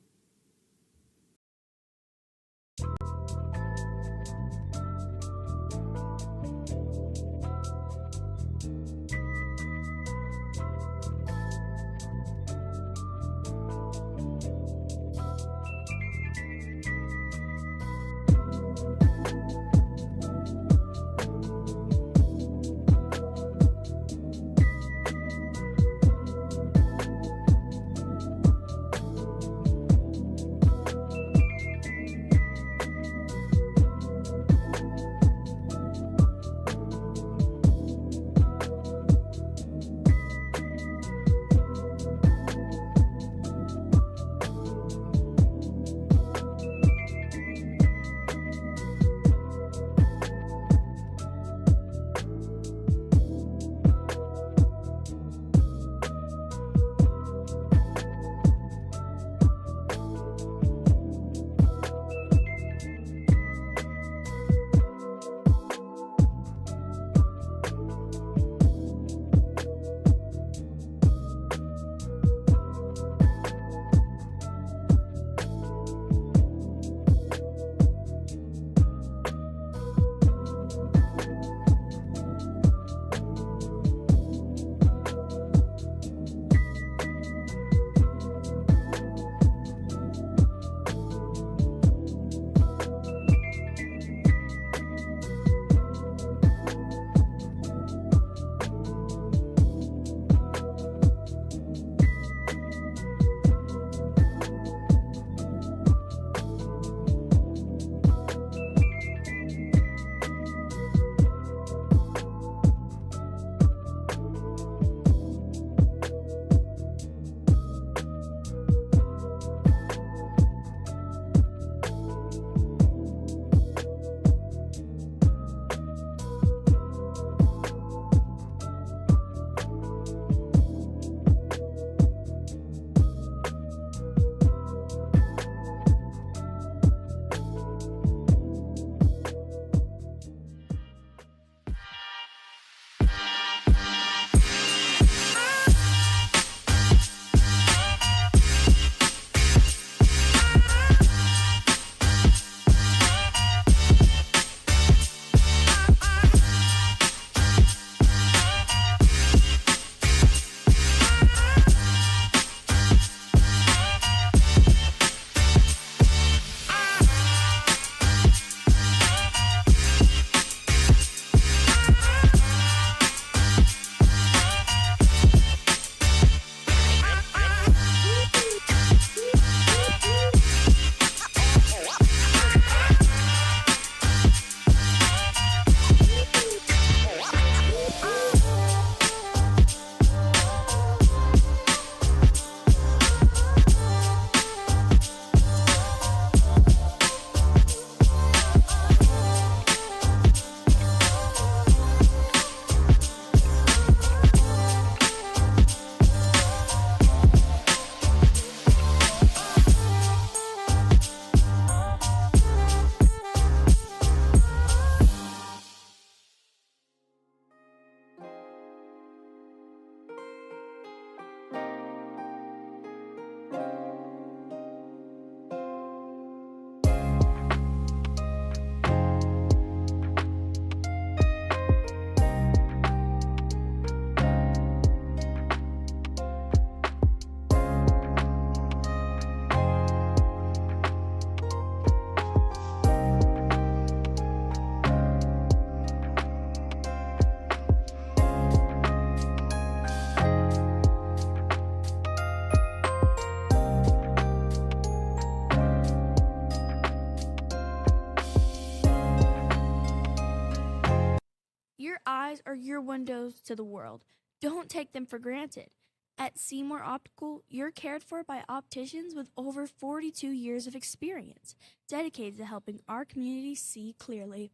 eyes are your windows to the world. Don't take them for granted. At Seymour Optical, you're cared for by opticians with over 42 years of experience, dedicated to helping our community see clearly.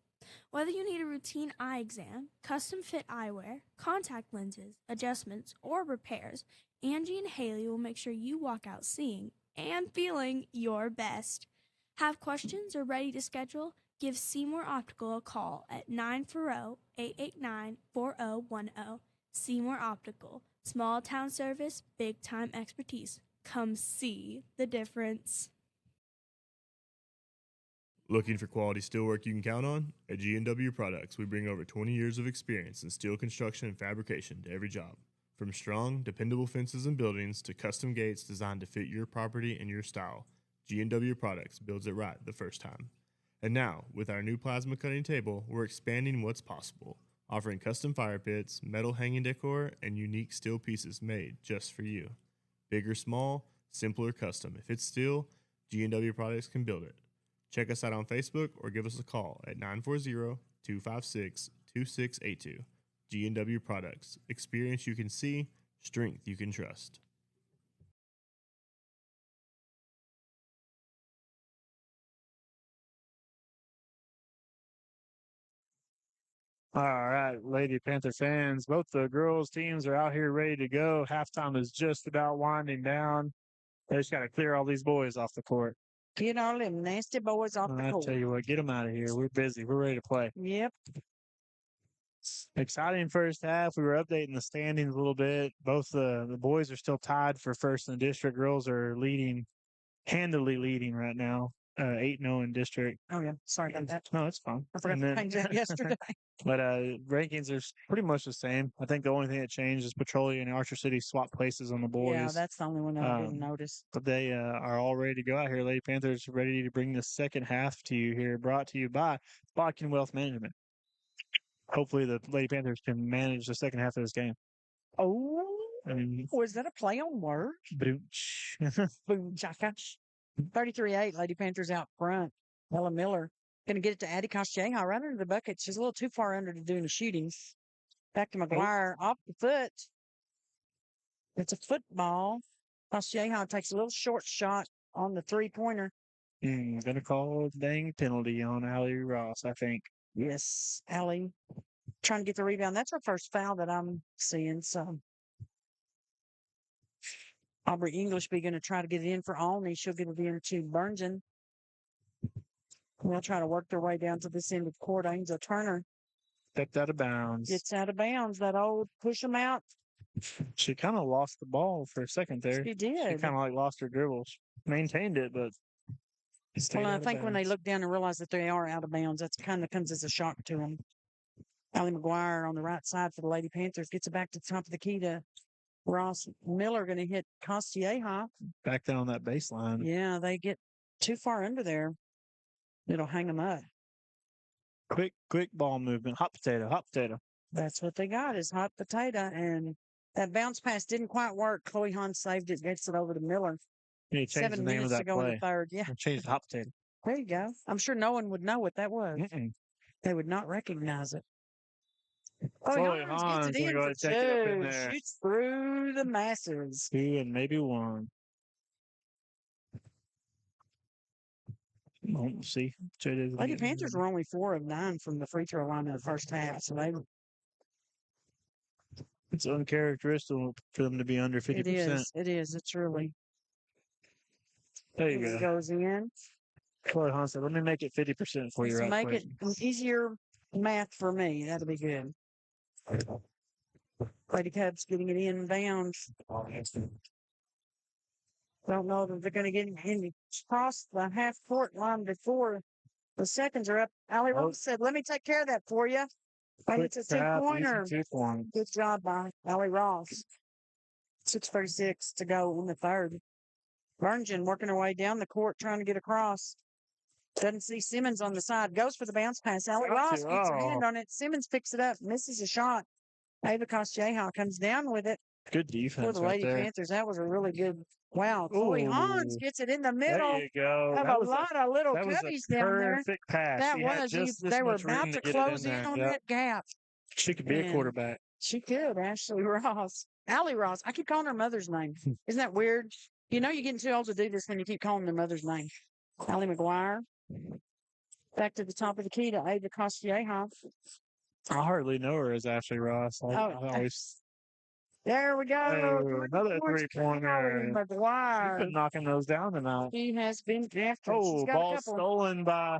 Whether you need a routine eye exam, custom fit eyewear, contact lenses, adjustments, or repairs, Angie and Haley will make sure you walk out seeing and feeling your best. Have questions or ready to schedule? Give Seymour Optical a call at 940-889-4010. Seymour Optical. Small town service, big time expertise. Come see the difference. Looking for quality steelwork you can count on? At G&W Products, we bring over 20 years of experience in steel construction and fabrication to every job. From strong, dependable fences and buildings to custom gates designed to fit your property and your style, G&W Products builds it right the first time. And now, with our new plasma cutting table, we're expanding what's possible, offering custom fire pits, metal hanging decor, and unique steel pieces made just for you. Big or small, simple or custom, if it's steel, G&W Products can build it. Check us out on Facebook or give us a call at 940-256-2682. G&W Products. Experience you can see, strength you can trust. All right, Lady Panther fans, both the girls' teams are out here ready to go. Halftime is just about winding down. They just got to clear all these boys off the court. Get all them nasty boys off the I court. tell you what, get them out of here. We're busy. We're ready to play. Yep. Exciting first half. We were updating the standings a little bit. Both the boys are still tied for first in the district. Girls are handily leading right now. 8-0 in district. Oh, yeah. Sorry about that. No, it's fine. I forgot to change that yesterday. But rankings are pretty much the same. I think the only thing that changed is Petroleum and Archer City swapped places on the boys. Yeah, that's the only one I didn't notice. But they are all ready to go out here. Lady Panthers ready to bring the second half to you here, brought to you by Bodkin Wealth Management. Hopefully the Lady Panthers can manage the second half of this game. Oh, I mean, was that a play on words? boom. Boom, chaka. 33-8, Lady Panthers out front. Ella Miller going to get it to Addie Koscheha right under the bucket. She's a little too far under to do any shooting. Back to McGuire off the foot. It's a football. Koscheha takes a little short shot on the three-pointer. Gonna call a dang penalty on Allie Ross, I think. Yes, Allie trying to get the rebound. That's her first foul that I'm seeing. So Aubrey English be going to try to get it in for Olney. She'll get it in to Burnson. They'll try to work their way down to this end of the court. Angel Turner Stepped out of bounds. gets out of bounds. That old push them out. She kind of lost the ball for a second there. She She did. kind of like lost her dribbles. Maintained it, but Well, I think when they look down and realize that they are out of bounds, that kind of comes as a shock to them. Allie McGuire on the right side for the Lady Panthers gets it back to the top of the key to Ross Miller, going to hit Costieja. back down on that baseline. Yeah, they get too far under there. It'll hang them up. Quick ball movement. Hot potato. That's what they got is hot potato. And that bounce pass didn't quite work. Chloe Hahn saved it, gets it over to Miller. You need to change 7 the name of minutes to that go in play. the third. Yeah, Change the hot potato. there you go. I'm sure no one would know what that was. They would not recognize it. Chloe Hahn's Hahn's gets it gonna in go for ahead and take it up in two. there. Shoots through the masses. 2 and maybe 1. Won't see. Lady Panthers were only 4 of 9 from the free throw line in the first half, so they It's uncharacteristic for them to be under 50%. it is. It is. It's really There you it go. goes in. Chloe Hahn said, let me make it 50% for you Just right make quick. it an easier math for me. That'll be good. Lady Cubs getting it in bounds. Don't know that they're going to get in across the half court line before the seconds are up. Allie Rose said, let me take care of that for you. And Quick it's a tap, two-pointer. easy 2-point. Good job by Allie Ross. 6:36 to go in the third. Burngen working her way down the court trying to get across. Doesn't see Simmons on the side. Goes for the bounce pass. Allie Ross gets her hand on it. Simmons picks it up. Misses a shot. Ava Koscheha comes down with it Good for defense the right Lady there. Panthers. That was a really good. Wow. Chloe Ooh. Hans gets it in the There middle. you go. Have That a was lot of little that was cubbies a down there. perfect pass. That She had was. just this They were much room about to get it in close in there. on Yep. that gap. She could be a Man. quarterback. She could, Ashley Ross. Allie Ross. I keep calling her mother's name. Isn't that weird? You know you're getting too old to do this when you keep calling their mother's name. Allie McGuire. Back to the top of the key to Ava Costieja. I hardly know her as Ashley Ross. I always. There we go. Oh, another three-pointer. Allie She's McGuire. been knocking those down tonight. She has been after. Oh, She's got ball a couple. stolen by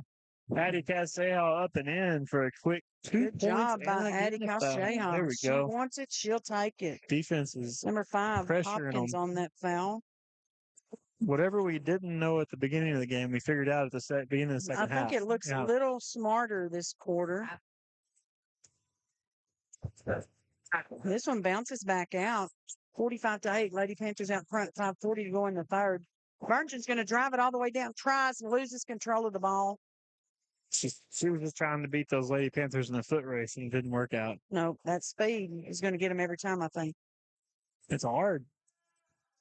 Addie Castello up and in for a quick 2 Good points. job by and a Addie good foul. Costieja. There we She go. wants it, she'll take it. Defense is Number 5, pressuring Hopkins them. on that foul. Whatever we didn't know at the beginning of the game, we figured out at the beginning of the second half. I think it looks a little smarter this quarter. This one bounces back out. 45-8. Lady Panthers out front. 5:40 to go in the third. Virgin's going to drive it all the way down. Tries and loses control of the ball. She was just trying to beat those Lady Panthers in a foot race, and it didn't work out. No, that speed is going to get them every time, I think. It's hard.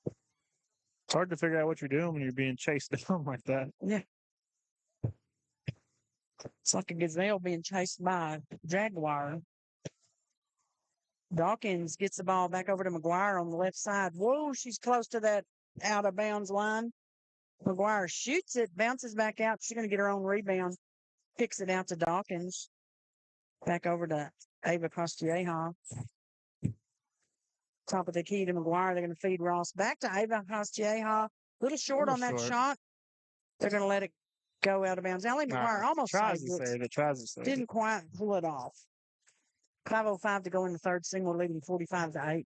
It's hard to figure out what you're doing when you're being chased down like that. Yeah. It's like a gazelle being chased by a jaguar. Dawkins gets the ball back over to McGuire on the left side. Whoa, she's close to that out-of-bounds line. McGuire shoots it, bounces back out. She's going to get her own rebound. Kicks it out to Dawkins. Back over to Ava Costieja. Top of the key to McGuire. They're going to feed Ross back to Ava Costieja. A little short on that shot. They're going to let it go out of bounds. Allie McGuire almost tries saved to save it. Tries to save Didn't it. quite pull it off. 5:05 to go in the third. Seymour leading 45-8.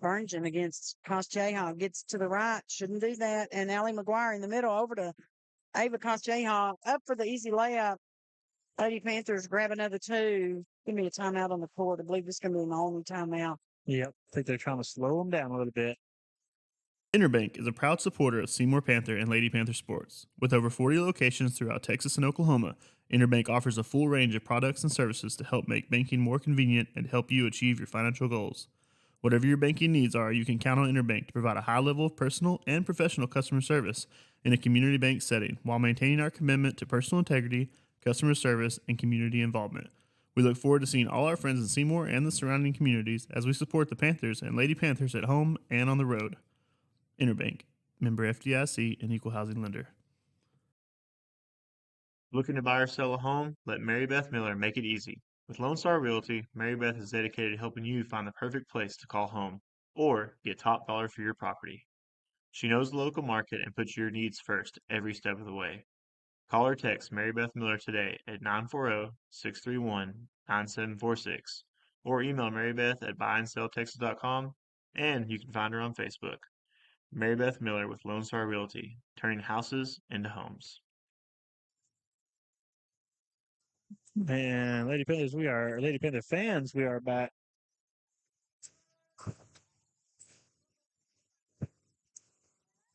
Virgin against Costieja gets to the right. Shouldn't do that. And Allie McGuire in the middle over to Ava Costieja. Up for the easy layup. Lady Panthers grab another 2. Give me a timeout on the court. I believe this is going to be an only timeout. Yep. I think they're trying to slow them down a little bit. Interbank is a proud supporter of Seymour Panther and Lady Panther sports. With over 40 locations throughout Texas and Oklahoma, Interbank offers a full range of products and services to help make banking more convenient and help you achieve your financial goals. Whatever your banking needs are, you can count on Interbank to provide a high level of personal and professional customer service in a community bank setting while maintaining our commitment to personal integrity, customer service, and community involvement. We look forward to seeing all our friends in Seymour and the surrounding communities as we support the Panthers and Lady Panthers at home and on the road. Interbank, member FDIC, and equal housing lender. Looking to buy or sell a home? Let Mary Beth Miller make it easy. With Lone Star Realty, Mary Beth is dedicated to helping you find the perfect place to call home or get top dollar for your property. She knows the local market and puts your needs first every step of the way. Call or text Mary Beth Miller today at 940-631-9746 or email marybeth at buyandseltexas.com, and you can find her on Facebook. Mary Beth Miller with Lone Star Realty, turning houses into homes. Man, Lady Panther fans, we are back.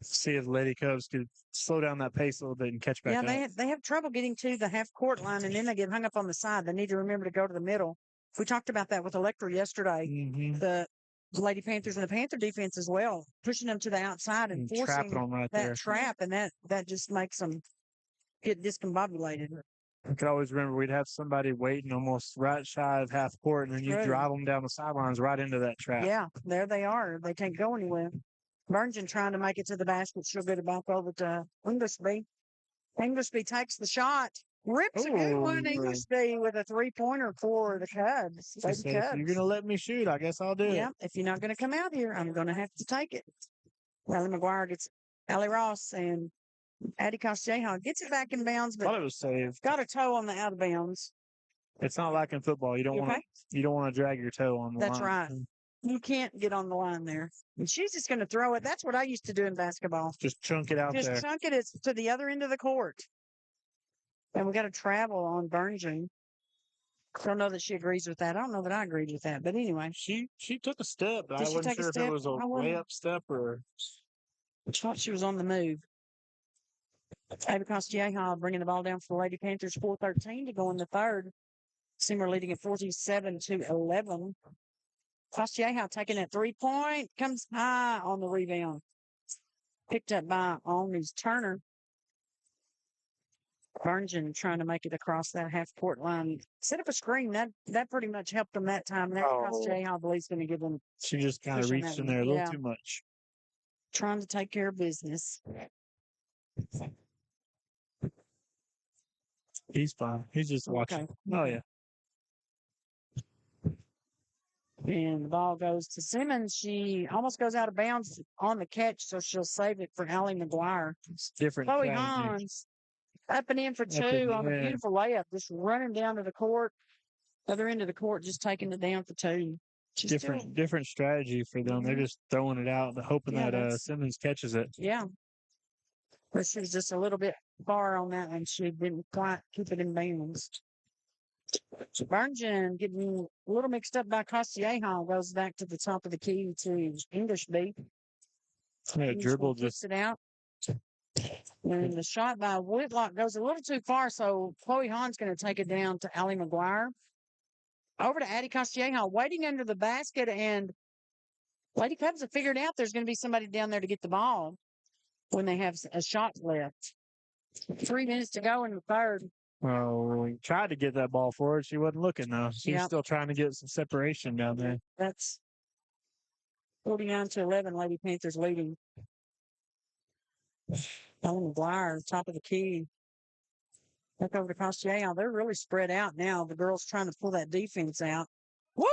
See if Lady Cubs could slow down that pace a little bit and catch back up. They have trouble getting to the half court line, and then they get hung up on the side. They need to remember to go to the middle. We talked about that with Electra yesterday. Mm-hmm. The Lady Panthers and the Panther defense as well, pushing them to the outside and forcing them right that there. trap, and that just makes them get discombobulated. I could always remember we'd have somebody waiting almost right shy of half court, and then you drive them down the sidelines right into that trap. Yeah, there they are. They can't go anywhere. Virgin trying to make it to the basket. She'll get it back over to Inglesby. Inglesby takes the shot. Rips a good one. Inglesby with a 3-pointer for the Cubs. If you're going to let me shoot, I guess I'll do it. Yeah, if you're not going to come out here, I'm going to have to take it. Allie McGuire gets Allie Ross, and Addie Costieja gets it back in bounds, but thought it was saved. Got a toe on the out of bounds. It's not like in football. You don't want to drag your toe on the line. That's right. You can't get on the line there. And she's just going to throw it. That's what I used to do in basketball. Just chunk it out there. Just chunk it to the other end of the court. And we got to travel on Virgin. I don't know that she agrees with that. I don't know that I agreed with that. But anyway. She took a step. I Did she wasn't take a sure if step? it was a layup step or... I thought she was on the move. Ava Costieja bringing the ball down for the Lady Panthers. 4:13 to go in the third. Seymour leading at 47-11. Costieja taking that 3-point. Comes high on the rebound. Picked up by Olney's Turner. Barngen trying to make it across that half-court line. Set up a screen. That pretty much helped them that time. And that's because Jay, I believe, is going to give them. She just kind of pushing reached that in one. there a little Yeah. too much. Trying to take care of business. He's fine. He's just watching. Okay. Oh, yeah. And the ball goes to Simmons. She almost goes out of bounds on the catch, so she'll save it for Allie McGuire. It's different. Chloe strategy. Hans up and in for Up two and on a in. beautiful layup, just running down to the court, other end of the court, just taking it down for two. She's Different strategy for them. They're just throwing it out, hoping Yeah, that that's- Simmons catches it. Yeah. But she was just a little bit far on that one. She didn't quite keep it in bounds. Barngen getting a little mixed up by Castillejo, goes back to the top of the key to English B. Yeah, dribble Puts just it out. And the shot by Whitlock goes a little too far, so Chloe Hahn's going to take it down to Allie McGuire. Over to Addie Castillejo, waiting under the basket, and Lady Cubs have figured out there's going to be somebody down there to get the ball when they have a shot left. 3 minutes to go in the third. well, we tried to get that ball forward. She wasn't looking though. She's Yep. still trying to get some separation down there. That's 49-11. Lady Panthers leading. Allie McGuire, top of the key. Back over to Castillejo. They're really spread out now. The girls trying to pull that defense out. Woo!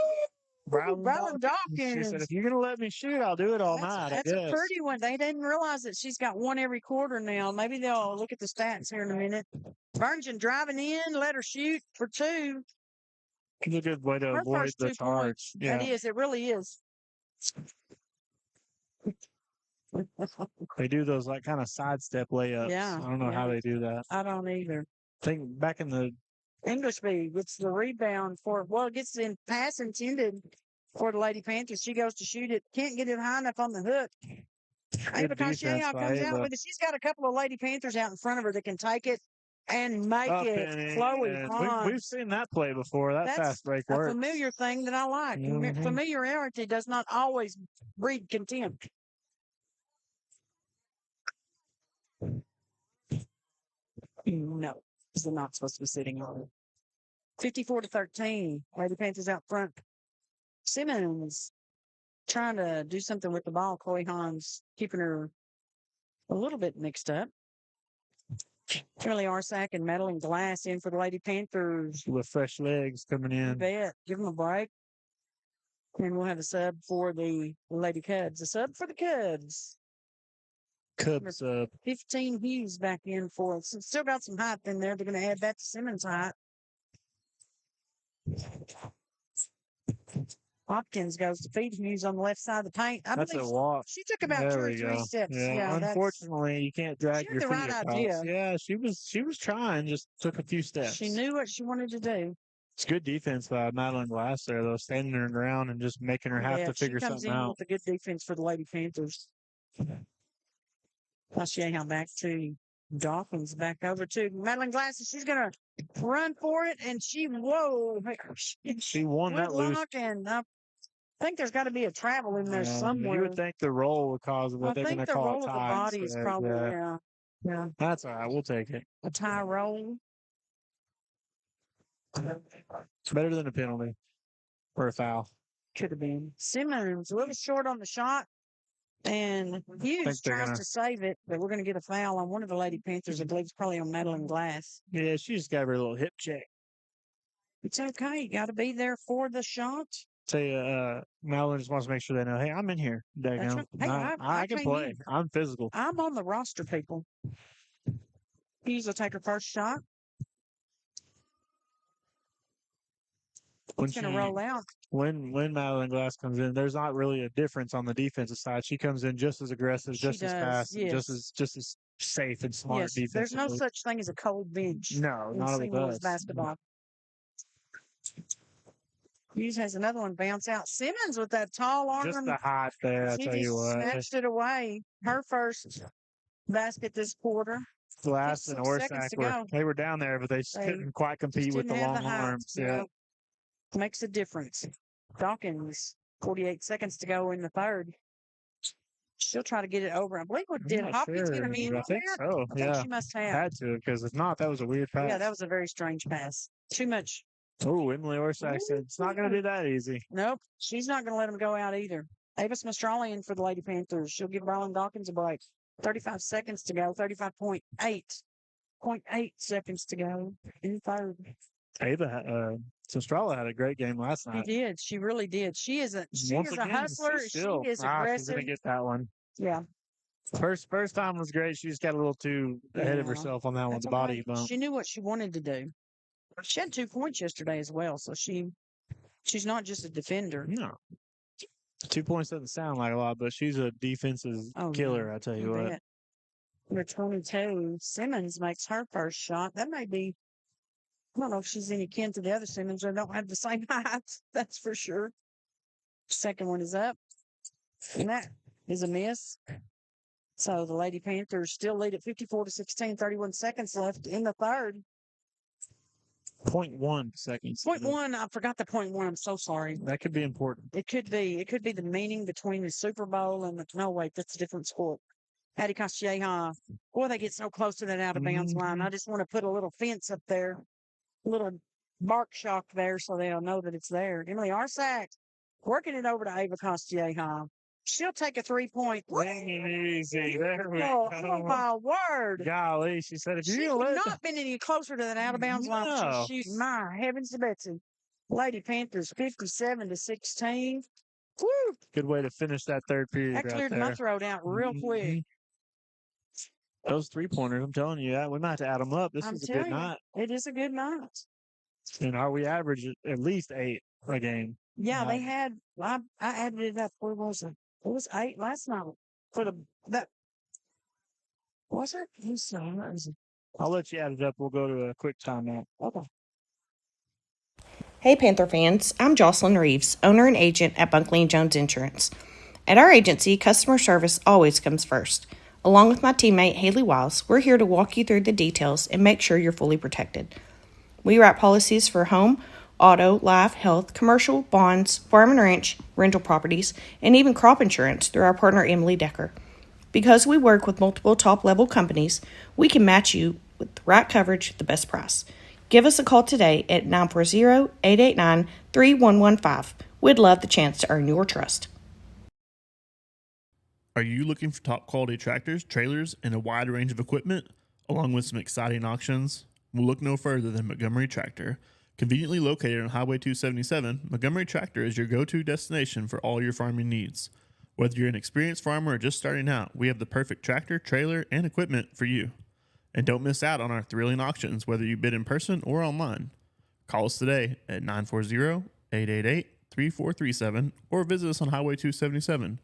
Rylan She said, Dawkins. if you're going to let me shoot, I'll do it all night. That's I a guess. pretty one. They didn't realize that she's got one every quarter now. Maybe they'll look at the stats here in a minute. Barngen driving in, let her shoot for two. It's a good way to Her avoid first the 2 charge. points. Yeah. It is. It really is. They do those like kind of sidestep layups. Yeah, I don't know how yeah. they do that. I don't either. I think back in the Englishby gets the rebound for, well, it gets in pass intended for the Lady Panthers. She goes to shoot it. Can't get it high enough on the hook. Ava defense Castillejo by comes out Ava. with it. She's got a couple of Lady Panthers out in front of her that can take it and make up it. and in, Chloe and Hans. we've seen that play before. That That's fast break a works. familiar thing that I like. Mhm. Familiarity does not always breed contempt. No, they're not supposed to be sitting on it. 54-13. Lady Panthers out front. Simmons trying to do something with the ball. Chloe Hans keeping her a little bit mixed up. Charlie Arsack and Madeline Glass in for the Lady Panthers. With fresh legs coming You in. bet. Give them a break. And we'll have a sub for the Lady Cubs. A sub for the Cubs. Cubs 15 Hughes back in for it. So still got some height in there. They're going to add that to Simmons' height. Hopkins goes to feed Hughes on the left side of the paint. I That's believe a walk. she took about 2 There or we 3 go. steps. Yeah. that's- Unfortunately, you can't drag She your had feet the right across. idea. Yeah, she was trying, just took a few steps. She knew what she wanted to do. It's good defense by Madeline Glass there, though, standing her ground and just making her have Yeah, to figure she comes something in out. with a good defense for the Lady Panthers. Castillejo back to Dawkins, back over to Madeline Glass. She's going to run for it, and she She won that loose. Whitlock, and I think there's got to be a travel in there Yeah, somewhere. you would think the roll would cause it, but I they're going think to the call roll it of the tie body is instead. probably, Yeah. yeah, That's all right. We'll take it. a tie roll. It's better than a penalty or a foul. Could have been. Simmons a little short on the shot, and Hughes they're tries gonna- to save it, but we're going to get a foul on one of the Lady Panthers. I believe it's probably on Madeline Glass. Yeah, she just got her a little hip check. It's okay. You got to be there for the shot. Say, Madeline just wants to make sure they know, hey, I'm in here. That's Daggone. right. Hey, I can came play. in. I'm physical. I'm on the roster, people. Hughes will take her first shot. When It's going to roll out. when Madeline Glass comes in, there's not really a difference on the defensive side. She comes in just as aggressive, She just as does, fast, and yes. just as safe and smart Yes, defensively. there's no such thing as a cold bench No, in not with Seymour's us. basketball. Hughes has another one bounce out. Simmons with that tall arm. Just the height there, I She tell you just what. snatched it away. Her first basket this quarter. Glass and 15 seconds Orsak to were go. they were down there, but they just They couldn't quite compete Just with the didn't have long the height, arms. you Yeah. know. Makes a difference. Dawkins, 48 seconds to go in the third. She'll try to get it over. I believe what did I'm not Hopkins get sure. a man I on think there? so. I think Yeah. she must have. Had to, because if not, that was a weird pass. Yeah, that was a very strange pass. Too much. Oh, Emily Orsak said it's not going to be that easy. Nope. She's not going to let him go out either. Ava Smistralian for the Lady Panthers. She'll give Brian Dawkins a break. 35 seconds to go. 35.8 seconds to go in third. Ava, Strala had a great game last She night. did. She really did. She is a Once a again, hustler. she's She still, is she's aggressive. going to get that one. Yeah. First time was great. She just got a little too ahead of Yeah. herself on that one, That's the okay. body bump. She knew what she wanted to do. She had 2 points yesterday as well, so she's not just a defender. No. 2 points doesn't sound like a lot, but she's a defensive killer, I tell you what. Bet. Number 22, Simmons makes her first shot. That may be, I don't know if she's any kin to the other Simmons. They don't have the same height, that's for sure. Second one is up, and that is a miss. So the Lady Panthers still lead at 54-16, 31 seconds left in the third. 0.1 seconds. 0.1, I forgot the 0.1. I'm so sorry. That could be important. It could be. It could be the meaning between the Super Bowl and the. No, wait, that's a different sport. Patty Castilleja. Boy, they get so close to that out of bounds line. I just want to put a little fence up there, a little bark shock there so they'll know that it's there. Emily Arsack working it over to Ava Castilleja. She'll take a 3-point. Easy. There we Oh, go. oh, my word. Golly, she said, if She's you're going to let not been any closer to that out of bounds line. No. She's shooting. My heavens to Betsy. Lady Panthers 57-16. Woo! Good way to finish that third period. That cleared right my there. throat out real quick. Those 3-pointers, I'm telling you, we might have to add them up. This is a good night. It is a good night. And we average at least 8 a game. Yeah, they had. I added it up. Where was it? It was 8 last night for that. Was it? I'll let you add it up. We'll go to a quick timeout. Okay. Hey Panther fans, I'm Jocelyn Reeves, owner and agent at Bunkley & Jones Insurance. At our agency, customer service always comes first. Along with my teammate Haley Wiles, we're here to walk you through the details and make sure you're fully protected. We write policies for home, auto, life, health, commercial, bonds, farm and ranch, rental properties, and even crop insurance through our partner Emily Decker. Because we work with multiple top-level companies, we can match you with the right coverage at the best price. Give us a call today at 940-889-3115. We'd love the chance to earn your trust. Are you looking for top quality tractors, trailers, and a wide range of equipment, along with some exciting auctions? Well, look no further than Montgomery Tractor. Conveniently located on Highway 277, Montgomery Tractor is your go-to destination for all your farming needs. Whether you're an experienced farmer or just starting out, we have the perfect tractor, trailer, and equipment for you. And don't miss out on our thrilling auctions, whether you bid in person or online. Call us today at 940-888-3437 or visit us on Highway 277.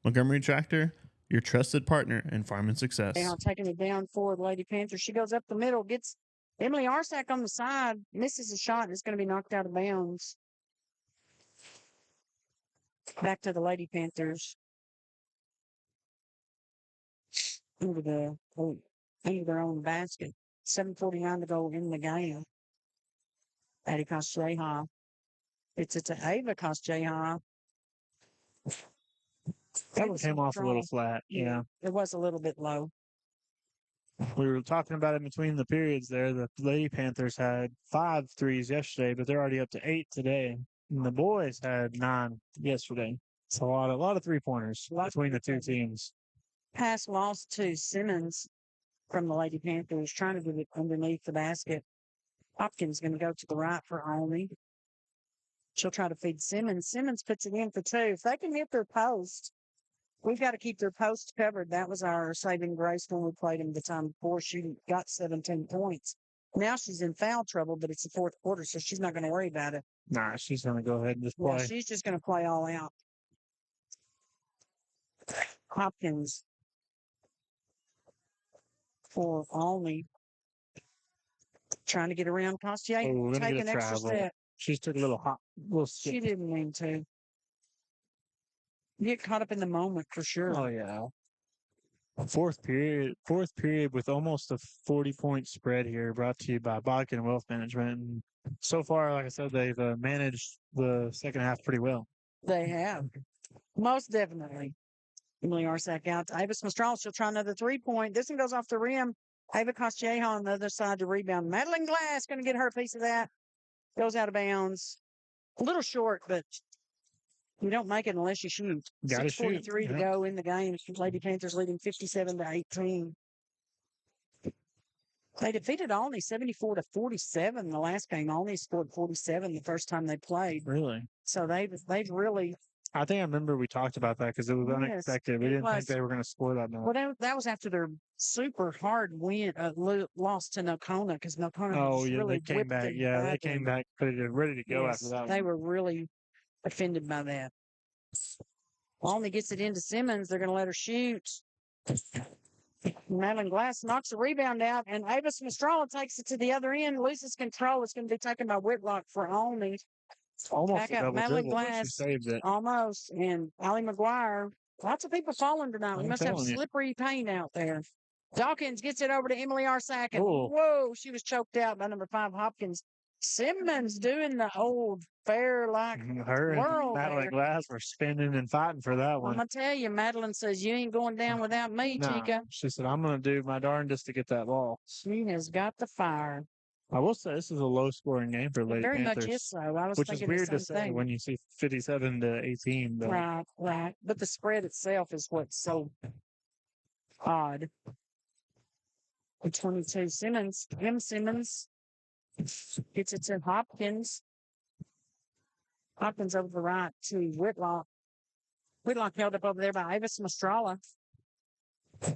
Montgomery Tractor, your trusted partner in farming success. Now taking it down for the Lady Panther. She goes up the middle, gets Emily Arsack on the side, misses a shot, and it's going to be knocked out of bounds. Back to the Lady Panthers. Into their own basket. 7:49 to go in the game. Patty Castilleja. It's to Ava Castilleja. That one came off a little flat. Yeah. It was a little bit low. We were talking about it between the periods there. The Lady Panthers had 5 threes yesterday, but they're already up to 8 today. And the boys had 9 yesterday. It's a lot of 3-pointers between the two teams. Pass lost to Simmons from the Lady Panthers, trying to get it underneath the basket. Hopkins going to go to the right for Olney. She'll try to feed Simmons. Simmons puts it in for 2. If they can hit their post, we've got to keep their post covered. That was our saving grace when we played them the time before. She got 17 points. Now she's in foul trouble, but it's the fourth quarter, so she's not going to worry about it. Nah, she's going to go ahead and just play. Yeah, she's just going to play all out. Hopkins for Olney. Trying to get around Costier. Oh, Take an extra step. She took a little skip. She didn't mean to. Get caught up in the moment for sure. Oh, yeah. Fourth period with almost a 40-point spread here, brought to you by Bodkin Wealth Management. And so far, like I said, they've managed the second half pretty well. They have. Most definitely. Emily Arsack out to Ava Smastral. She'll try another 3-point. This one goes off the rim. Ava Costeja on the other side to rebound. Madeline Glass going to get her piece of that. Goes out of bounds. A little short, but you don't make it unless you shoot. Gotta shoot. 6:43 to go in the game. Lady Panthers leading 57-18. They defeated Olney 74-47 the last game. Olney scored 47 the first time they played. Really? So they've really. I think I remember we talked about that because it was unexpected. We didn't think they were going to score that much. Well, that was after their super hard win, loss to Nocona because Nocona really they came back. Yeah, they came back ready to go after that. They were really offended by that. Olney gets it into Simmons. They're going to let her shoot. Madeline Glass knocks the rebound out, and Avis Mastrala takes it to the other end. Loses control. It's going to be taken by Whitlock for Olney. Almost back a up double Madeline dribble, but she Glass. saves it. Almost. And Allie McGuire. Lots of people falling tonight. We I'm must have telling you. slippery paint out there. Dawkins gets it over to Emily Arsack. And Oh. whoa, she was choked out by number 5 Hopkins. Simmons doing the old fair like Her and whirl Madeline there. Glass were spinning and fighting for that I'm one. going to tell you, Madeline says, you ain't going down without me, Nah, Chica. she said, I'm going to do my darndest to get that ball. She has got the fire. I will say this is a low-scoring game for Lady Very Panthers. much is so. I was Which is thinking weird the to same say thing. when you see 57-18. But Right. But the spread itself is what's so odd. 22 Simmons. Simmons gets it to Hopkins. Hopkins over the right to Whitlock. Whitlock held up over there by Avis Mastrala.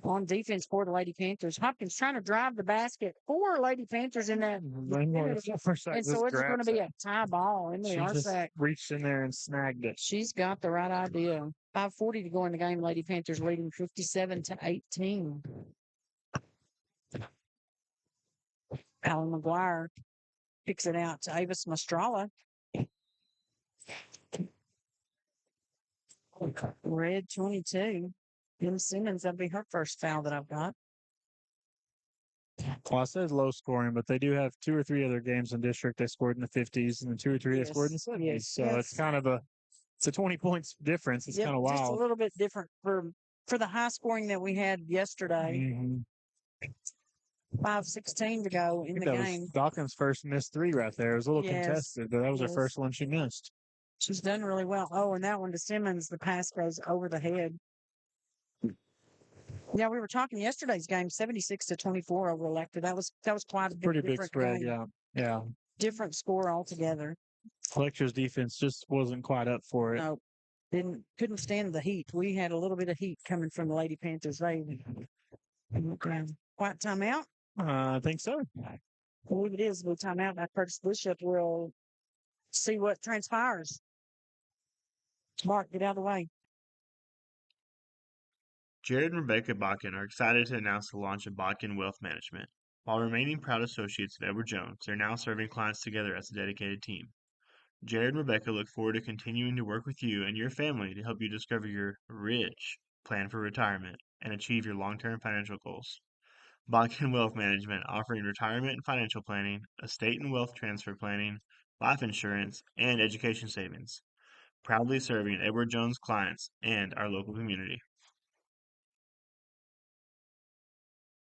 On defense for the Lady Panthers. Hopkins trying to drive the basket for Lady Panthers in that. And so it's going to be a tie ball. Emily Arsack reached in there and snagged it. She's got the right idea. 5:40 to go in the game. Lady Panthers leading 57-18. Alan McGuire picks it out to Avis Mastrala. Red 22. Em Simmons, that'll be her first foul that I've got. Well, I said low scoring, but they do have 2 or 3 other games in district they scored in the 50s, and then 2 or 3 they scored in the 70s. Yes, So it's kind of a 20 points difference. It's kind of wild. Just a little bit different for the high scoring that we had yesterday. Mm-hmm. 5:16 to go in the game. Dawkins' first missed 3 right there. It was a little contested, but that was her first one she missed. She's done really well. Oh, and that one to Simmons, the pass goes over the head. Yeah, we were talking yesterday's game, 76-24 over Electra. That was quite a Pretty big spread, game. yeah. Different score altogether. Electra's defense just wasn't quite up for it. No, couldn't stand the heat. We had a little bit of heat coming from the Lady Panthers. Quiet timeout. I think so. I believe it is. We'll timeout. Now Curtis Bishop will see what transpires. Mark, get out of the way. Jared and Rebecca Bakken are excited to announce the launch of Bakken Wealth Management. While remaining proud associates of Edward Jones, they're now serving clients together as a dedicated team. Jared and Rebecca look forward to continuing to work with you and your family to help you discover your rich plan for retirement and achieve your long-term financial goals. Bakken Wealth Management, offering retirement and financial planning, estate and wealth transfer planning, life insurance, and education savings. Proudly serving Edward Jones clients and our local community.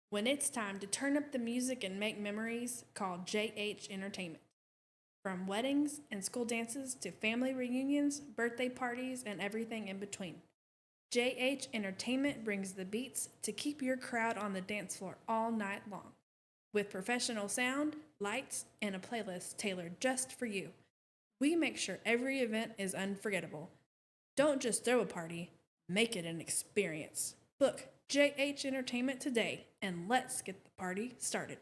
When it's time to turn up the music and make memories, call JH Entertainment. From weddings and school dances to family reunions, birthday parties, and everything in between. JH Entertainment brings the beats to keep your crowd on the dance floor all night long. With professional sound, lights, and a playlist tailored just for you, we make sure every event is unforgettable. Don't just throw a party, make it an experience. Book JH Entertainment today, and let's get the party started.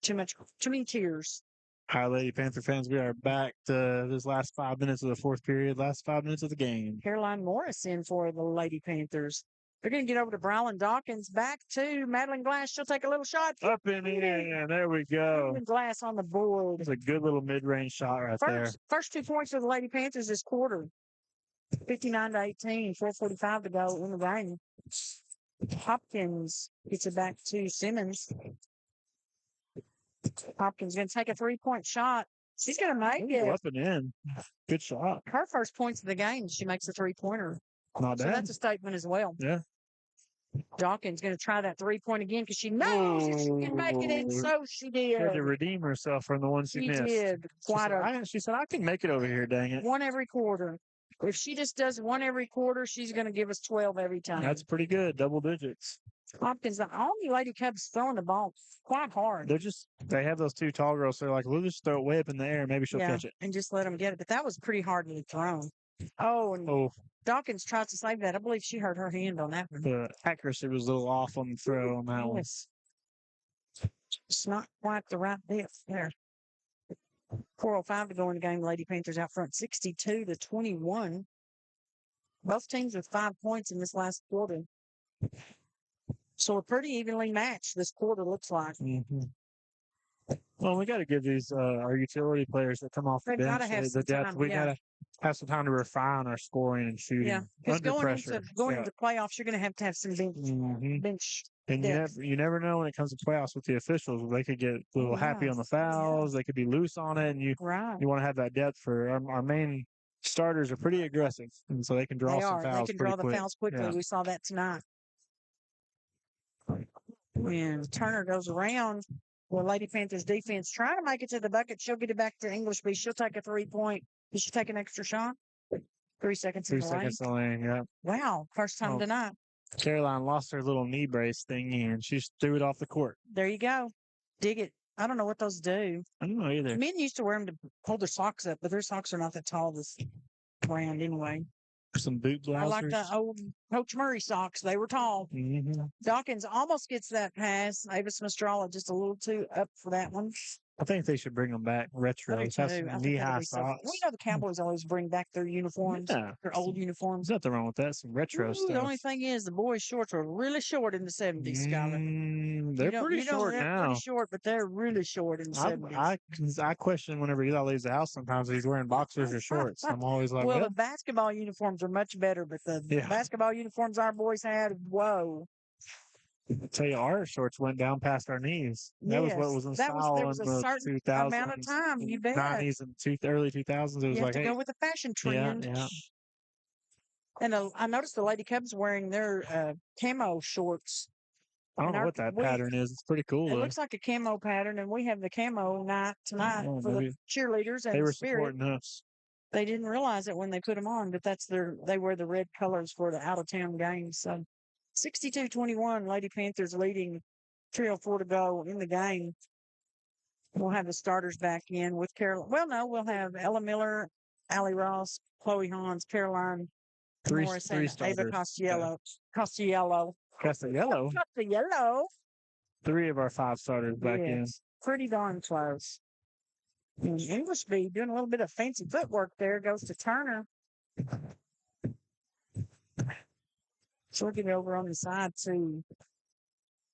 Too many tears. Hi, Lady Panther fans. We are back to this last 5 minutes of the fourth period, last 5 minutes of the game. Caroline Morris in for the Lady Panthers. They're going to get over to Brylin Dawkins. Back to Madeline Glass. She'll take a little shot. Up in the air. There we go. Madeline Glass on the board. It's a good little mid-range shot right there. First 2 points for the Lady Panthers this quarter. 59-18, 4:45 to go in the game. Hopkins gets it back to Simmons. Hopkins going to take a 3-point shot. She's going to make it. Up and in. Good shot. Her first points of the game, she makes a 3-pointer. Not So bad. that's a statement as well. Yeah. Dawkins going to try that 3-point again because she knows that she can make it, and so she did. She had to redeem herself from the one she missed. Did. She said, I can make it over here, dang it. One every quarter. If she just does one every quarter, she's going to give us 12 every time. That's pretty good. Double oldigits. Hopkins, the only Lady Cubs throwing the ball quite hard. They have those two tall girls. So they're like, we'll just throw it way up in the air. Maybe she'll catch it. And just let them get it. But that was pretty hardly thrown. Oh, Dawkins tries to save that. I believe she hurt her hand on that one. The accuracy was a little off on the throw on that one. It's not quite the right depth there. 4:05 to go in the game. Lady Panthers out front 62-21. Both teams with 5 points in this last quarter. So we're pretty evenly matched this quarter, looks like. Mm-hmm. Well, we got to give these our utility players that come off the bench the depth. Time, we got to have some time to refine our scoring and shooting. Yeah, because going pressure. into playoffs, you're going to have some bench. And you never know when it comes to playoffs with the officials. They could get a little happy on the fouls. They could be loose on it, and you want to have that depth for our main starters are pretty aggressive, and so they can draw some fouls. They can draw the fouls quickly. Yeah. We saw that tonight. When Turner goes around, well, Lady Panthers defense trying to make it to the bucket. She'll get it back to Englishby. She'll take a 3-point. Did she take an extra shot? 3 seconds in the lane. 3 seconds in the lane, yeah. Wow, first time tonight. Caroline lost her little knee brace thingy, and she just threw it off the court. There you go. Dig it. I don't know what those do. I don't know either. Men used to wear them to hold their socks up, but their socks are not that tall this brand anyway. Some boot blousers. I like the old Coach Murray socks. They were tall. Mm-hmm. Dawkins almost gets that pass. Avis Mastrala just a little too up for that one. I think they should bring them back retro. Have some knee-high socks. We know the Cowboys always bring back their uniforms, their old uniforms. There's nothing wrong with that. Some retro stuff. The only thing is the boys' shorts were really short in the 70s, Skyler. They're pretty short now. They're pretty short, but they're really short in the 70s. I question whenever Eli leaves the house sometimes he's wearing boxers or shorts. I'm always like, well, the basketball uniforms are much better, but the basketball uniforms our boys had, whoa. I tell you, our shorts went down past our knees. That was what was in style in the 2000s. Amount of time, you bet. 90s and early 2000s. It was like, go with the fashion trend. Yeah. And I noticed the Lady Cubs wearing their camo shorts. I don't know what that pattern is. It's pretty cool. It looks like a camo pattern, and we have the camo night tonight for the cheerleaders and they were the Spirit. Supporting us. They didn't realize it when they put them on, but they wear the red colors for the out-of-town games. So 62-21, Lady Panthers leading 3:04 to go in the game. We'll have the starters back in with Carol. Well, no, we'll have Ella Miller, Allie Ross, Chloe Hans, Caroline Morris, and Ava Costiello. Costiello. 3 of our 5 starters back in. Pretty darn close. And Englishby doing a little bit of fancy footwork there. Goes to Turner. So we'll get it over on the side to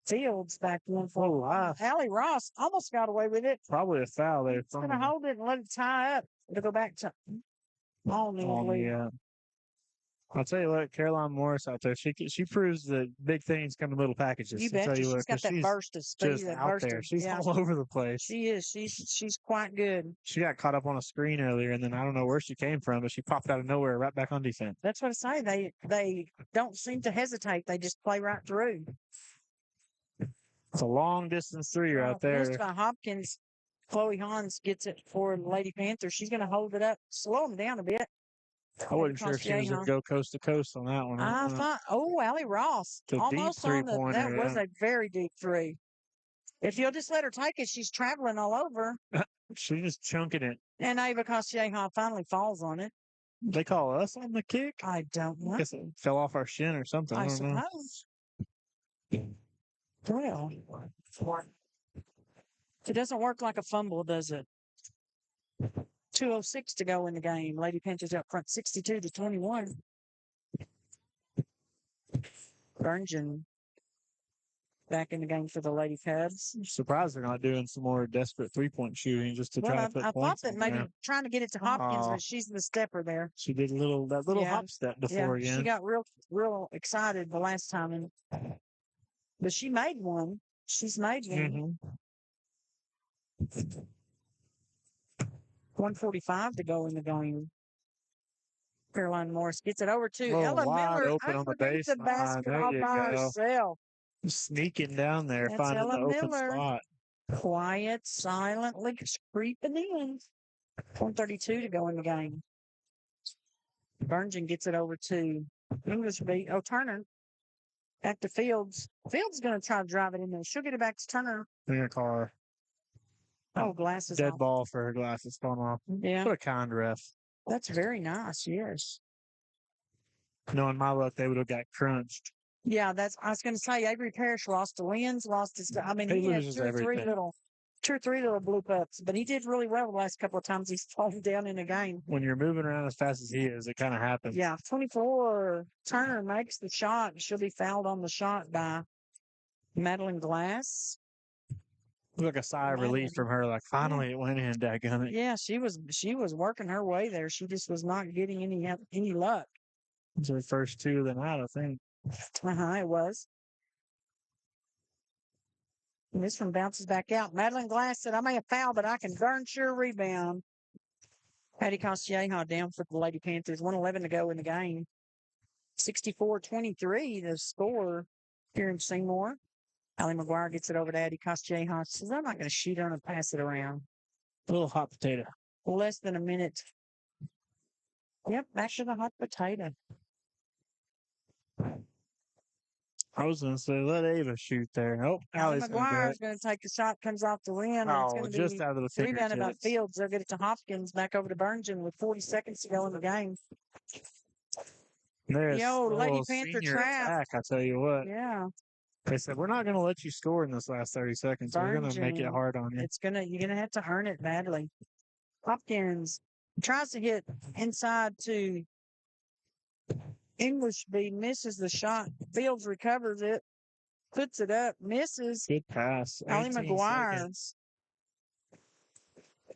Fields back in for Allie Ross. Almost got away with it. Probably a foul there. She's going to hold it and let it tie up. It'll go back to Olney. Yeah. I'll tell you what, Caroline Morris out there, she proves that big things come in little packages. You bet. She's got that burst of speed. Just out there. She's all over the place. She is. She's quite good. She got caught up on a screen earlier, and then I don't know where she came from, but she popped out of nowhere right back on defense. That's what I say. They don't seem to hesitate. They just play right through. It's a long distance 3 right there. Missed by Hopkins. Chloe Hans gets it for Lady Panther. She's going to hold it up, slow them down a bit. I wasn't sure if she was going to go coast to coast on that one. I thought, Allie Ross. Almost on that was a very deep 3. If you'll just let her take it, she's traveling all over. She's just chunking it. And Ava Costiello finally falls on it. They call us on the kick? I don't know. I guess it fell off our shin or something. I don't know. Well, it doesn't work like a fumble, does it? 2:06 to go in the game. Lady Panthers up front 62-21. Burngeon back in the game for the Lady Cubs. I'm surprised they're not doing some more desperate 3-point shooting just to try to put points. I thought that maybe trying to get it to Hopkins, but she's the stepper there. She did that little hop step before again. She got real excited the last time, but she made one. She's made one. 1:45 to go in the game. Caroline Morris gets it over to Oh, Ella wide Miller open on the underneath the baseline. basket There all you by go. herself. Sneaking down there, That's finding Ella the open Miller. spot. Quiet, silently creeping in. 1:32 to go in the game. Burngeon gets it over to Englishby. Oh, Turner. Back to Fields. Fields is going to try to drive it in there. She'll get it back to Turner. In your car. Oh, glasses Dead off. ball for her glasses falling off. Yeah. What a kind ref. That's very nice, yes. Knowing my luck, they would have got crunched. Yeah, I was going to say, Avery Parrish lost to Lynn's, lost his, I mean, He he had loses two or three little blue pups, but he did really well the last couple of times he's fallen down in a game. When you're moving around as fast as he is, it kind of happens. Yeah, 24. Turner makes the shot. She'll be fouled on the shot by Madeline Glass. Look, a sigh of relief from her. Like, finally, it went in, dadgummit. Yeah, she was working her way there. She just was not getting any luck. It's her first two of the night, I think. It was. And this one bounces back out. Madeline Glass said, I may have fouled, but I can darn sure rebound. Patty Costieja down for the Lady Panthers. 1:11 to go in the game. 64-23 the score here in Seymour. Allie McGuire gets it over to Addie Costieja. Says, I'm not going to shoot her and pass it around. A little hot potato. Less than a minute. Yep, back to the hot potato. I was going to say, let Ava shoot there. Nope. Allie Allie's going to do McGuire it. is going to take the shot, comes off the rim. And it's going to Just be out of the rebounded by fingertips. Fields. They'll get it to Hopkins, back over to Burngeon with 40 seconds to go in the game. There's Lady Panther trap. Attack, I tell you what. Yeah. They said, we're not going to let you score in this last 30 seconds. We're going to make it hard on you. You're going to have to earn it badly. Hopkins tries to hit inside to Englishby, misses the shot. Fields recovers it, puts it up, misses. Good pass. Allie McGuire. Seconds.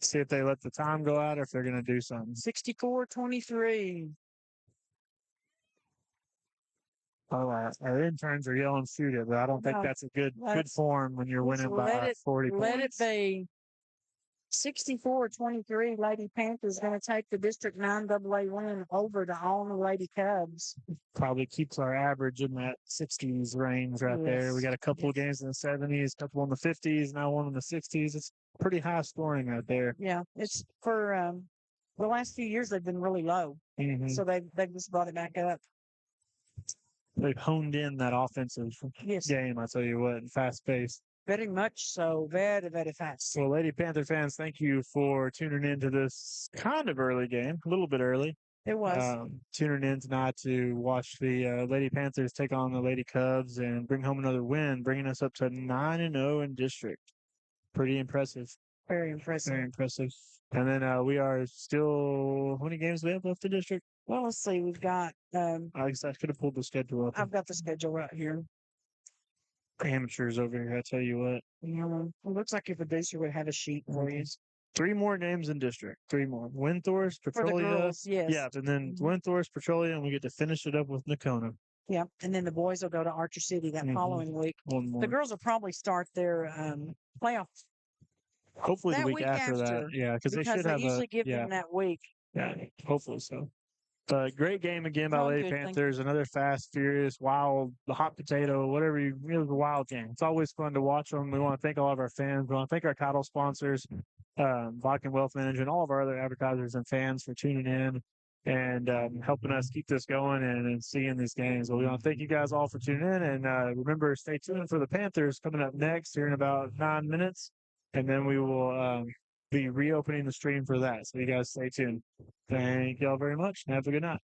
See if they let the time go out or if they're going to do something. 64-23. Oh, our interns are yelling shoot it, but I don't think that's a good form when you're winning by 40 points. Let it be. 64-23, Lady Panthers going to take the District 9 AA win over the Olney Lady Cubs. Probably keeps our average in that 60s range right there. We got a couple of games in the 70s, a couple in the 50s, now one in the 60s. It's pretty high scoring right there. Yeah, it's for the last few years they've been really low. Mm-hmm. So they've just brought it back up. They've honed in that offensive game, I tell you what, and fast pace. Very much so. Very, very fast. Well, Lady Panther fans, thank you for tuning in to this kind of early game, a little bit early. It was. Tuning in tonight to watch the Lady Panthers take on the Lady Cubs and bring home another win, bringing us up to 9-0 in district. Pretty impressive. Very impressive. Very impressive. And then we are still, how many games do we have left in district? Well, let's see. We've got. I guess I could have pulled the schedule up. I've got the schedule right here. Amateurs over here, I tell you what. Yeah, it looks like your producer would have a sheet for you. 3 more games in district. 3 more. Windthorst, Petrolia. Yes. Yeah, and then Windthorst, Petrolia, and we get to finish it up with Nakona. Yeah, and then the boys will go to Archer City that following week. One more. The girls will probably start their playoff. Hopefully the week after that. Yeah, because they should have usually give them that week. Yeah, hopefully so. But great game again by Lady Panthers. Another fast, furious, wild, the hot potato, whatever it was a wild game. It's always fun to watch them. We want to thank all of our fans. We want to thank our title sponsors, Vodka Wealth Management, all of our other advertisers and fans for tuning in and helping us keep this going and seeing these games. Well, we want to thank you guys all for tuning in. And remember, stay tuned for the Panthers coming up next here in about 9 minutes. And then we will be reopening the stream for that. So you guys stay tuned. Thank y'all very much and have a good night.